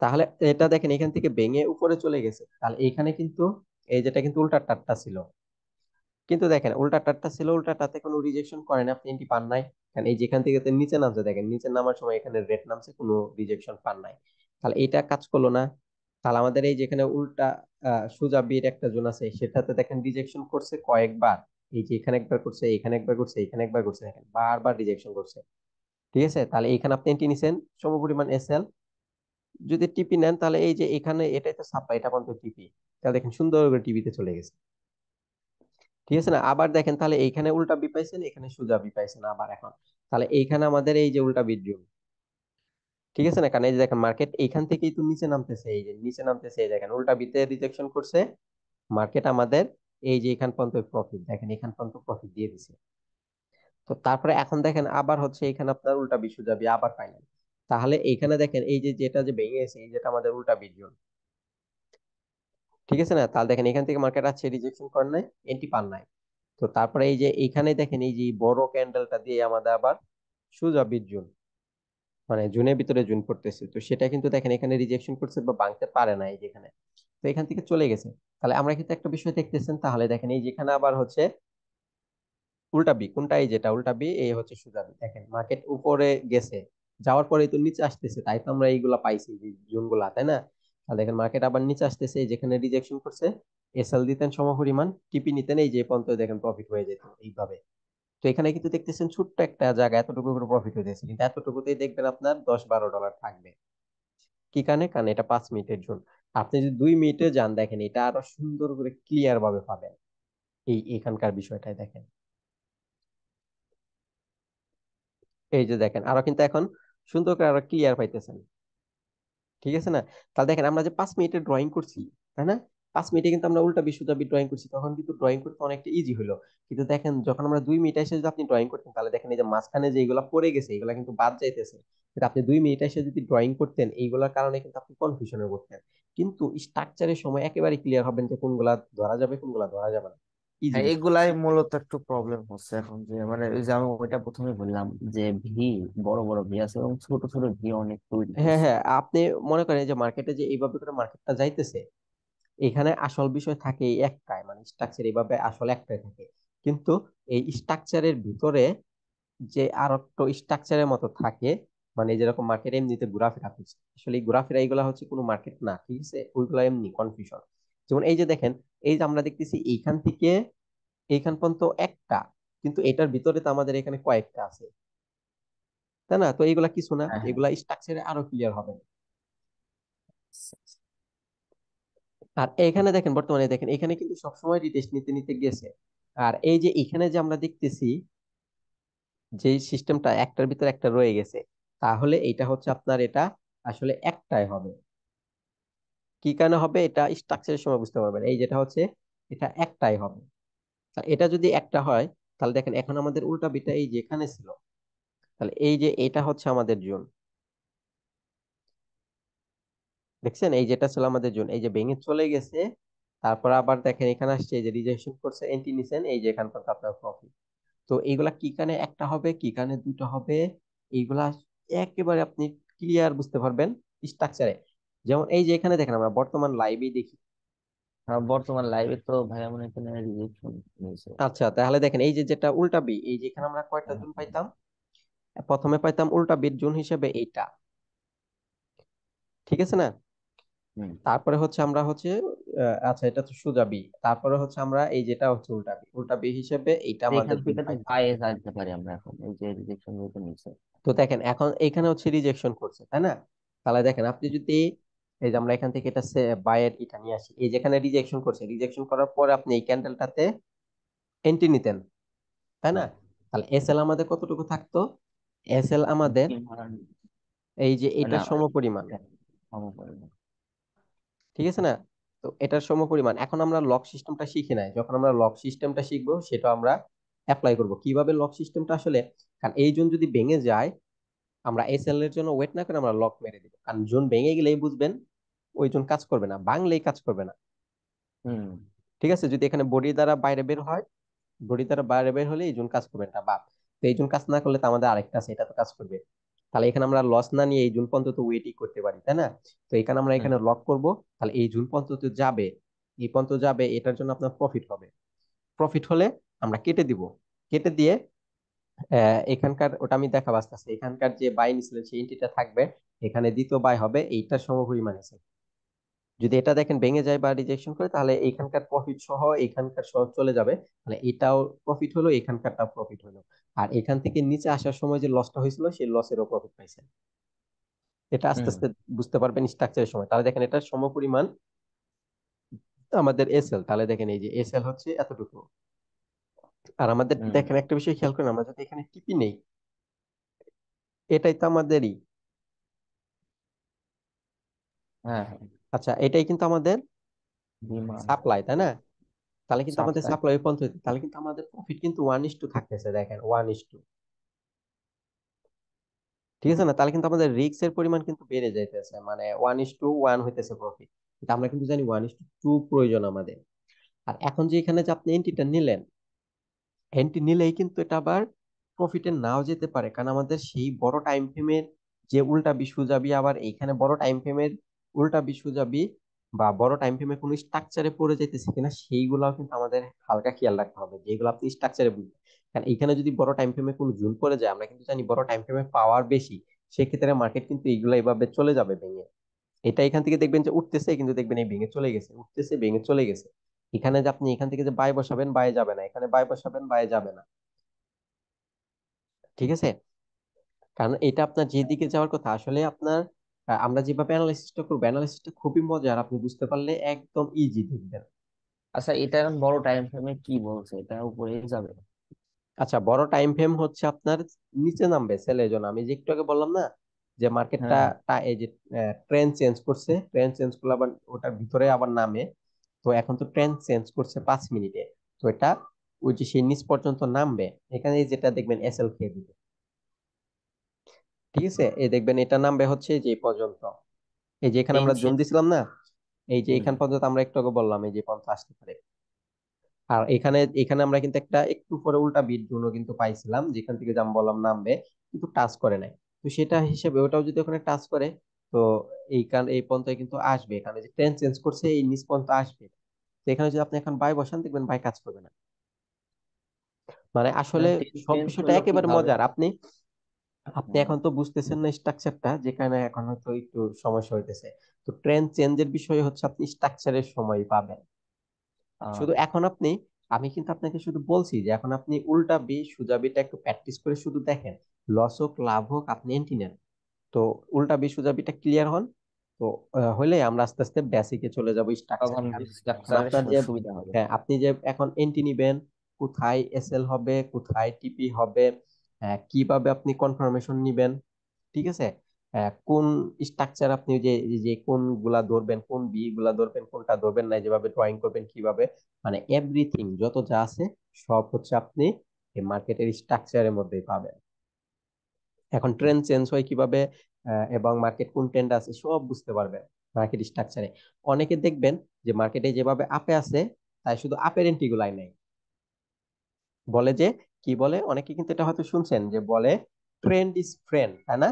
তাহলে এটা দেখেন এখান থেকে ভেঙে উপরে চলে গেছে, তাহলে এখানে কিন্তু এই যেটা কিন্তু উল্টা টাট্টা ছিল, কিন্তু দেখেন উল্টা টাট্টা ছিল, উল্টাটাতে কোনো রিজেকশন করে না, আপনি এন্টি পান নাই, কারণ এই যেখান থেকে তো নিচে নামছে, দেখেন নিচে নামার সময় এখানে রেড নামছে, কোনো রিজেকশন পান নাই, তাহলে এটা কাজ করলো না। তাহলে আমাদের এই যেখানে উল্টা সোজা বির একটা জোন আছে সেটাতে দেখেন রিজেকশন করছে কয়েকবার, এই যে এখানে একবার করছে, এখানে একবার করছে, এখানে একবার করছে, দেখেন বারবার রিজেকশন করছে, ঠিক আছে। তাহলে এখানে আপনি এন্টি নিছেন সমপরিমাণ এসএল, যদি টিপি নেন তাহলে এই যে এখানে এটাই তো সাপ্লাই, এটা পর্যন্ত টিপি, তাহলে দেখেন সুন্দর করে টিভিতে চলে গেছে, ঠিক আছে না? আবার দেখেন তাহলে এইখানে উল্টা বি পাইছেন, এখানে সোজা বি পাইছেন, আবার এখন তাহলে এইখানে আমাদের এই যে উল্টা বিদ্রোহ, ঠিক আছে না? কারণ এই যে দেখেন মার্কেট এইখান থেকেই তো নিচে নামতেছে, এই যে নিচে নামতেছে, এই দেখেন উল্টা বিতে রিজেকশন করছে মার্কেট আমাদের, এই যে এখান পর্যন্ত প্রফিট, দেখেন এখান পর্যন্ত প্রফিট দিয়ে দিছে। তো তারপরে এখন দেখেন আবার হচ্ছে এখানে আপনার উল্টা বি সোজা বি আবার পাইলেন, তাহলে এইখানে দেখেন এই যে যেটা যে ভেঙে গেছে, এই যেটা আমাদের উল্টা বিদ্রোহ, ঠিক আছে না? তাহলে দেখেন এখান থেকে মার্কেট আছে রিজেকশন করে নাই, এন্টি পান নাই। তো তারপরে এই যে এইখানে দেখেন এই যে এই বড় ক্যান্ডেলটা দিয়ে আমাদের আবার সোজা বীর্যুন, মানে জুনের ভিতরে জুন পড়তেছে, তো সেটা কিন্তু দেখেন এখানে রিজেকশন করছে বা ভাঙতে পারে না এই যেখানে, তো এখান থেকে চলে গেছে। তাহলে আমরা কিন্তু একটা বিষয় দেখতেছেন, তাহলে দেখেন এই যেখানে আবার হচ্ছে উল্টা বি, কোনটা, এই যেটা উল্টা বি, এই হচ্ছে সোজা বি। দেখেন মার্কেট উপরে গেছে, যাওয়ার পরে তো নিচে আসতেছে, তাই তো আমরা এইগুলা পাইছি যে জোন গুলা, তাই না? তাহলে দেখেন মার্কেট আবার নিচে আসতেছে, এই যেখানে রিজেকশন করছে, এসএল দিতেন সমপরিমাণ, টিপি নিতেন, এই যে এই পর্যন্ত দেখেন প্রফিট হয়ে যেত এইভাবে। তো এখানে কিন্তু দেখতেছেন ছোট্ট একটা জায়গা এতটুকু করে প্রফিট হইতেছে, কিন্তু এতটুকুতেই দেখবেন আপনার 10-12 ডলার থাকবে। কি কারণে? কারণ এটা 5 মিনিটের জন্য। আপনি যদি 2 মিনিটে যান, দেখেন এটা আরো সুন্দর করে ক্লিয়ার ভাবে পাবেন এই এখানকার বিষয়টাই দেখেন। এই যে দেখেন আরো কিন্তু এখন সুন্দর করে আরো ক্লিয়ার পাইতেছেন, ঠিক আছে না? তাহলে দেখেন আমরা যে 5 মিনিটের ড্রয়িং করছি, তাই না? 5 মিনিটে কিন্তু আমরা উল্টা বিশ্ব দাবি ড্রয়িং করছি, তখন কিন্তু ড্রয়িং করতে অনেকটা ইজি হলো। কিন্তু দেখেন যখন আমরা 2 মিনিট এসে যদি আপনি ড্রয়িং করতেন, তাহলে দেখেন এই যে মাঝখানে যে এগুলা পড়ে গেছে এগুলা কিন্তু বাদ যাইতেছে। কিন্তু আপনি 2 মিনিট এসে যদি ড্রয়িং করতেন, এইগুলোর কারণে কিন্তু আপনি কনফিউশনে পড়তেন। কিন্তু স্ট্রাকচারের সময় একেবারে ক্লিয়ার হবেন যে কোনগুলা ধরা যাবে কোনগুলা ধরা যাবে না। ইজি হ্যাঁ, বিষয়। এগুলাই মূলত একটু প্রবলেম হচ্ছে এখন, যে মানে ওই যে আমি ওইটা প্রথমে বললাম যে ভি, বড় বড় ভি আছে এবং ছোট ছোট ভি অনেক তৈরি হ্যাঁ হয়েছে। হ্যাঁ, আপনি মনে করেন যে মার্কেটে যে এইভাবে করে মার্কেটটা যাইতেছে, এখানে আসল বিষয় থাকে এই একটাই, মানে স্ট্রাকচার এইভাবে আসলে একটাই থাকে। কিন্তু এই স্ট্রাকচারের ভিতরে যে আর একটা স্ট্রাকচারের মতো থাকে, মানে যেরকম মার্কেট এমনিতে ঘোরাফেরা করছে, আসলে এই ঘোরাফেরা এইগুলা হচ্ছে কোনো মার্কেট না, ঠিক আছে? ওইগুলা এমনি কনফিউশন। যেমন এই যে দেখেন, এই যে আমরা দেখতেছি এইখান থেকে এইখান পর্যন্ত একটা, কিন্তু এটার ভিতরে তো আমাদের এখানে কয়েকটা আছে, তাই না? তো এইগুলা কিছু না, হ্যাঁ, হ্যাঁ। এগুলা স্ট্রাকচারে আরো ক্লিয়ার হবে। আর এখানে দেখেন বর্তমানে দেখেন এখানে কিন্তু সবসময় রিটেস্ট নিতে নিতে গেছে। আর এই যে এখানে যে আমরা দেখতেছি যে সিস্টেমটা একটার ভিতর একটা রয়ে গেছে, তাহলে এটা হচ্ছে আপনার এটা আসলে একটাই হবে। কি কারণে হবে এটা স্ট্রাকচারের সময় বুঝতে পারবেন, এই যেটা হচ্ছে এটা একটাই হবে। তা এটা যদি একটা হয়, তাহলে দেখেন এখন আমাদের উল্টা বিটা এই যেখানে ছিল, তাহলে এই যে এটা হচ্ছে আমাদের জোন। দেখছেন এই যেটা ছিল আমাদের জোন, এই যে ভেঙে চলে গেছে, তারপর আবার দেখেন এখানে আসছে, এই যে রিজেকশন করছে, এন্টি নিছেন, এই যে এখান পর্যন্ত আপনার প্রফিট। তো এইগুলা কি কারণে একটা হবে, কি কারণে দুটো হবে, এইগুলা একেবারে আপনি ক্লিয়ার বুঝতে পারবেন স্ট্রাকচারে। যেমন এই যে এখানে দেখেন আমরা বর্তমান লাইভে দেখি। বর্তমান লাইভে তো ভাইয়া মনে করেন রিজেকশন নিয়েছে। আচ্ছা তাহলে দেখেন এই যে যেটা উল্টা বি, এই যে এখানে আমরা কয়টা হ্যাঁ, জুন হ্যাঁ। পাইতাম? প্রথমে পাইতাম উল্টা বির জুন হিসেবে এইটা, ঠিক আছে না? হুম। তারপরে হচ্ছে আমরা হচ্ছে আচ্ছা এটা তো সোজা বি, তারপরে হচ্ছে আমরা এই যেটা হচ্ছে উল্টা বি হিসেবে এইটা তো আমাদের এখান জুন থেকে তো পাইতাম। বাইরে আসতে পারি আমরা এখন, এই যে রিজেকশন যেহেতু নিচ্ছে। তো দেখেন এখন এখানে হচ্ছে রিজেকশন করছে, তাই না? তাহলে দেখেন আপনি যদি এই যে আমরা এখান থেকে এটা বাইয়ের এটা নিয়ে আসি, এই যেখানে রিজেকশন করছে, রিজেকশন করার পরে আপনি এই ক্যান্ডেলটাতে এন্ট্রি নিতেন, তাই না? হ্যাঁ। তাহলে এসএল আমাদের কতটুকু থাকতো? এসএল আমাদের ডিমান্ড, এই যে না, এটার সমপরিমাণ, সমপরিমাণ। ঠিক আছে না? তো এটার সমপরিমাণ। এখন আমরা লক সিস্টেমটা শিখি নাই, যখন আমরা লক সিস্টেমটা শিখবো সেটা আমরা অ্যাপ্লাই করব কিভাবে লক সিস্টেমটা আসলে। কারণ এই জোন যদি ভেঙে যায়, আমরা এসএল এর জন্য ওয়েট না করে আমরা লক মেরে দিব, কারণ জোন ভেঙে গেলেই বুঝবেন ওই জোন কাজ করবে না, ভাঙলেই কাজ করবে না। হুম। ঠিক আছে, যদি এখানে বডি দ্বারা বাইরে বের হয়, বডি দ্বারা বাইরে বের হলে এই জোন কাজ করবে না, বা তো এই জোন কাজ না করলে তো আমাদের আরেকটা আছে এটা তো কাজ করবে। তাহলে এখানে আমরা লস না নিয়ে এই জুন পর্যন্ত ওয়েটই করতে পারি, তাই না? তো এখানে আমরা হুম। এখানে লক করব, তাহলে এই জুন পর্যন্ত যাবে, এই পর্যন্ত যাবে, এটার জন্য আপনার প্রফিট হবে। প্রফিট হলে আমরা কেটে দিব, কেটে দিয়ে এখানকার ওটা আমি দেখাবো আস্তে আস্তে, এখানকার যে বাই নিছিলেন সেই এন্ট্রিটা থাকবে, এখানে দ্বিতীয় বাই হবে এইটার সমপরিমাণ আছে। যদি এটা দেখেন ভেঙে যায় বা রিজেকশন করে, তাহলে এখানকার প্রফিট সহ এখানকার সহ চলে যাবে, তাহলে এটাও প্রফিট হলো, এখানকারটাও প্রফিট হলো। আর এখান থেকে নিচে আসার সময় যে লসটা হয়েছিল সেই লসেরও প্রফিট পাইছেন। এটা আস্তে হুম। আস্তে বুঝতে পারবেন স্ট্রাকচারের সময়। তাহলে দেখেন এটার সমপরিমাণ আমাদের এসএল, তাহলে দেখেন এই যে এসএল হচ্ছে এতটুকু। আর আমাদের হুম। দেখেন একটা বিষয় খেয়াল করেন, আমরা যদি এখানে টিপি নেই, এটাই তো আমাদেরই, হ্যাঁ, হ্যাঁ। আচ্ছা এটাই কিন্তু আমাদের ডিমান্ড, সাপ্লাই, তাই না? তাহলে কিন্তু আমাদের সাপ্লাই। সাপ্লাই পঞ্চায়েত, তাহলে কিন্তু আমাদের প্রফিট কিন্তু 1:2 থাকতেছে, দেখেন 1:2, ঠিক আছে না? তাহলে কিন্তু আমাদের রিস্ক এর পরিমাণ কিন্তু বেড়ে যাইতেছে, মানে 1:1 হইতেছে প্রফিট। কিন্তু আমরা কিন্তু জানি 1:2 প্রয়োজন আমাদের। আর এখন যে এখানে যে আপনি এন্ট্রিটা নিলেন, এন্ট্রি নিলেই কিন্তু এটা আবার প্রফিটে নাও যেতে পারে, কারণ আমাদের সেই বড় টাইম ফ্রেমের যে উল্টা বি সোজা বি আবার এইখানে বড় টাইম ফ্রেমের উল্টা বি সোজা বি বা বড় টাইম ফ্রেমে কোনো স্ট্রাকচারে পড়ে যেতেছে কিনা সেইগুলাও কিন্তু আমাদের হালকা খেয়াল রাখতে হবে, যেগুলো আপনি স্ট্রাকচারে বুঝবেন। কারণ এখানে যদি বড় টাইম ফ্রেমে কোনো জুন পড়ে যায়, আমরা কিন্তু জানি বড় টাইম ফ্রেমে পাওয়ার বেশি, সেক্ষেত্রে মার্কেট কিন্তু এইগুলো এইভাবে চলে যাবে ভেঙে। এটা এখান থেকে দেখবেন যে উঠতেছে, কিন্তু দেখবেন এই ভেঙে চলে গেছে, উঠতেছে ভেঙে চলে গেছে। এখানে যে আপনি এখান থেকে যে বাই বসাবেন, বাই যাবে না, এখানে বাই বসাবেন, বাই যাবে না। ঠিক আছে? কারণ এটা আপনার যেদিকে যাওয়ার কথা আসলে আপনার, আমরা যেভাবে অ্যানালাইসিসটা করবো, অ্যানালাইসিসটা খুবই মজার, আপনি বুঝতে পারলে একদম ইজি দেখবেন। আচ্ছা, এটা এখন বড় টাইম ফ্রেমে কি বলছে, এটা উপরে যাবে? আচ্ছা, বড় টাইম ফ্রেম হচ্ছে আপনার নিচে নামবে সেলের জন্য। আমি যে একটু আগে বললাম না যে মার্কেটটা হ্যাঁ, হ্যাঁ। এই যে ট্রেন্ড চেঞ্জ করছে, ট্রেন্ড চেঞ্জ করলে আবার ওটার ভিতরে আবার নামে। তো এখন তো ট্রেন্ড চেঞ্জ করছে 5 মিনিটে। তো এটা ওই যে সেই নিচ পর্যন্ত নামবে, এখানে যেটা দেখবেন এসএল খেয়ে দিবে। ঠিক আছে, এই দেখবেন এটা নামবে হচ্ছে যে এই পর্যন্ত, এই যে এখানে আমরা জোন টেনশন। দিছিলাম না, এই যে হুম। এখান পর্যন্ত আমরা একটু আগে বললাম এই যে পর্যন্ত আসতে পারে। আর এখানে এখানে আমরা কিন্তু একটা একটু পরে উল্টা বিট জোনও কিন্তু পাইছিলাম, যেখান থেকে যে আমি বললাম নামবে, কিন্তু টাচ করে নাই। তো সেটা হিসেবে ওটাও যদি ওখানে টাচ করে, তো এই কারণ এই পর্যন্ত কিন্তু আসবে, এখানে যে ট্রেন্ড চেঞ্জ করছে এই নিচ পর্যন্ত আসবে। তো এখানে যদি আপনি এখন বাই বসান, দেখবেন বাই কাজ করবে না। মানে আসলে সব চেঞ্জ বিষয়টা হলো একেবারে কিভাবে? মজার। আপনি আপনি হুম। এখন তো বুঝতেছেন না স্ট্রাকচারটা, যেখানে এখন হয়তো একটু সমস্যা হইতেছে। তো ট্রেন্ড চেঞ্জের বিষয় হচ্ছে আপনি স্ট্রাকচারের সময় পাবেন। আহ, শুধু এখন আপনি, আমি কিন্তু আপনাকে শুধু বলছি যে এখন আপনি উল্টা বি সোজা বিটা একটু প্র্যাকটিস করে শুধু দেখেন, লস হোক লাভ হোক আপনি এন্ট্রি নেন। তো উল্টা বি সোজা বিটা ক্লিয়ার হন। তো হলে আমরা আস্তে আস্তে বেসিকে চলে যাব, তখন স্ট্রাকচারে। কারণ স্ট্রাকচারের আপনার যে, সুবিধা হবে। হ্যাঁ, আপনি যে এখন এন্ট্রি নিবেন, কোথায় এসএল হবে, কোথায় টিপি হবে, কিভাবে আপনি কনফার্মেশন নিবেন, ঠিক আছে, কোন স্ট্রাকচার আপনি যে যে কোন গুলা ধরবেন, কোন বি গুলা ধরবেন, কোনটা ধরবেন না, যেভাবে ড্রয়িং করবেন কিভাবে, মানে এভরিথিং যত যা আছে সব হচ্ছে আপনি এই মার্কেটের স্ট্রাকচারের মধ্যেই পাবেন। এখন ট্রেন্ড চেঞ্জ হয় কিভাবে, এবং মার্কেট কোন ট্রেন্ড আছে সব বুঝতে পারবেন মার্কেট স্ট্রাকচারে। অনেকে দেখবেন যে মার্কেটে যেভাবে আপে আছে, তাই শুধু আপের এন্ট্রি গুলাই নাই, বলে যে, কি বলে, অনেকে কিন্তু এটা হয়তো শুনছেন যে বলে ট্রেন্ড ইজ ফ্রেন্ড, তাই না?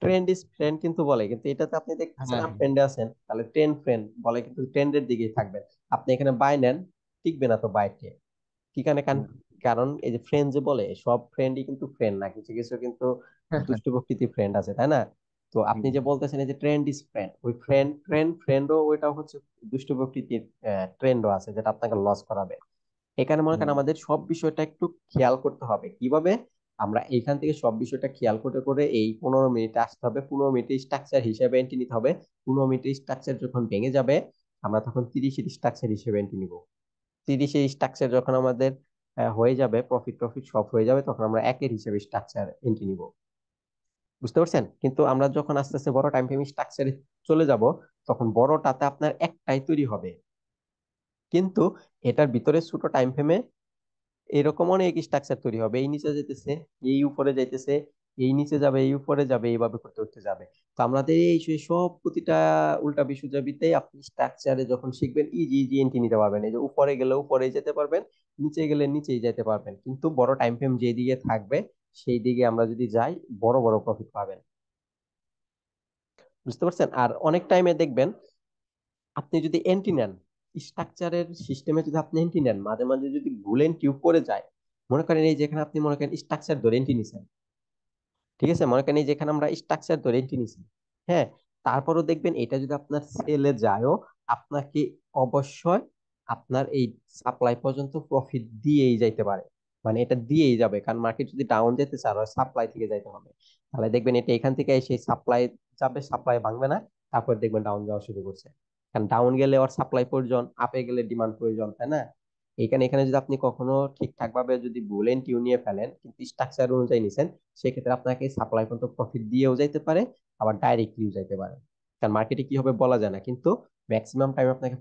ট্রেন্ড ইজ ফ্রেন্ড কিন্তু বলে, কিন্তু এটাতে আপনি দেখতেছেন হ্যাঁ। আপ ট্রেন্ডে আছেন, তাহলে ট্রেন্ড ফ্রেন্ড বলে, কিন্তু ট্রেন্ডের দিকেই থাকবেন। আপনি এখানে বাই নেন, টিকবে না তো বাইটে। ঠিকানে হুম। কারণ এই যে ফ্রেন্ড যে বলে, সব ফ্রেন্ডই কিন্তু ফ্রেন্ড না, কিছু কিছু কিন্তু দুষ্ট প্রকৃতির ফ্রেন্ড আছে, তাই না? তো আপনি হুম। যে বলতেছেন এই যে ট্রেন্ড ইজ ফ্রেন্ড, ওই ফ্রেন্ডও ওইটাও হচ্ছে দুষ্ট প্রকৃতির ট্রেন্ডও আছে, যেটা আপনাকে লস করাবে। এখানে মনে করেন হুম। আমাদের সব বিষয়টা একটু খেয়াল করতে হবে, কিভাবে আমরা এইখান থেকে সব বিষয়টা খেয়াল করে করে এই 15 মিনিটে আসতে হবে, 15 মিনিটে স্ট্রাকচার হিসেবে এন্ট্রি নিতে হবে। 15 মিনিটে স্ট্রাকচার যখন ভেঙে যাবে, আমরা তখন 30-এর স্ট্রাকচার হিসেবে এন্ট্রি নিব। 30-এর স্ট্রাকচার যখন আমাদের হয়ে যাবে, প্রফিট টফিট সব হয়ে যাবে, তখন আমরা একের হিসেবে স্ট্রাকচার এন্ট্রি নিব। বুঝতে পারছেন? কিন্তু আমরা যখন আস্তে আস্তে বড় টাইম ফ্রেম স্ট্রাকচারে চলে যাব, তখন বড়টাতে আপনার একটাই তৈরি হবে, কিন্তু এটার ভিতরে ছোট টাইম ফ্রেমে এরকম অনেক স্ট্রাকচার তৈরি হবে, এই নিচে যেতেছে, এই উপরে যাইতেছে, এই নিচে যাবে, এই উপরে যাবে, এইভাবে করতে করতে যাবে। তো আমাদের এই সেই সব প্রতিটা উল্টা বিশ্বজাবিতে আপনি স্ট্রাকচারে যখন শিখবেন, ইজি ইজি এন্ট্রি নিতে পারবেন, এই যে উপরে গেলে উপরেই যেতে পারবেন, নিচে গেলে নিচেই যেতে পারবেন, কিন্তু বড় টাইম ফ্রেম যেদিকে থাকবে সেই দিকে আমরা যদি যাই, বড় বড় প্রফিট পাবেন। বুঝতে পারছেন? আর অনেক টাইমে দেখবেন আপনি যদি এন্ট্রি নেন, স্ট্রাকচারের সিস্টেমে যদি আপনি এন্ট্রি নেন, মাঝে মাঝে যদি ভুল এন্ট্রি করে যায়, মনে করেন এই যেখানে আপনি মনে করেন স্ট্রাকচার ধরে এন্ট্রি নিছেন, ঠিক আছে, মনে করেন এই যেখানে আমরা স্ট্রাকচার ধরে এন্ট্রি নিছি, হ্যাঁ, তারপরও দেখবেন এটা যদি আপনার সেলে যায়ও, আপনাকে অবশ্যই আপনার এই সাপ্লাই পর্যন্ত প্রফিট দিয়েই যাইতে পারে। মানে এটা দিয়েই যাবে, কারণ মার্কেট যদি ডাউন যেতে চায় সাপ্লাই থেকে যাইতে হবে। তাহলে দেখবেন এটা এখান থেকে সেই সাপ্লাই যাবে, সাপ্লাই ভাঙবে না, তারপর দেখবেন ডাউন যাওয়া শুরু করছে। কারণ ডাউন গেলে ওর সাপ্লাই প্রয়োজন, আপে গেলে ডিমান্ড প্রয়োজন, তাই না? এখানে এখানে যদি আপনি কখনো ঠিকঠাক ভাবে যদি বুলেন টিউ নিয়ে ফেলেন, কিন্তু স্ট্রাকচার অনুযায়ী নিছেন, সেক্ষেত্রে আপনাকে সাপ্লাই পর্যন্ত প্রফিট দিয়েও যাইতে পারে, আবার ডাইরেক্টলিও যাইতে পারে। কারণ মার্কেটে কি হবে বলা যায় না, কিন্তু ম্যাক্সিমাম টাইম আপনাকে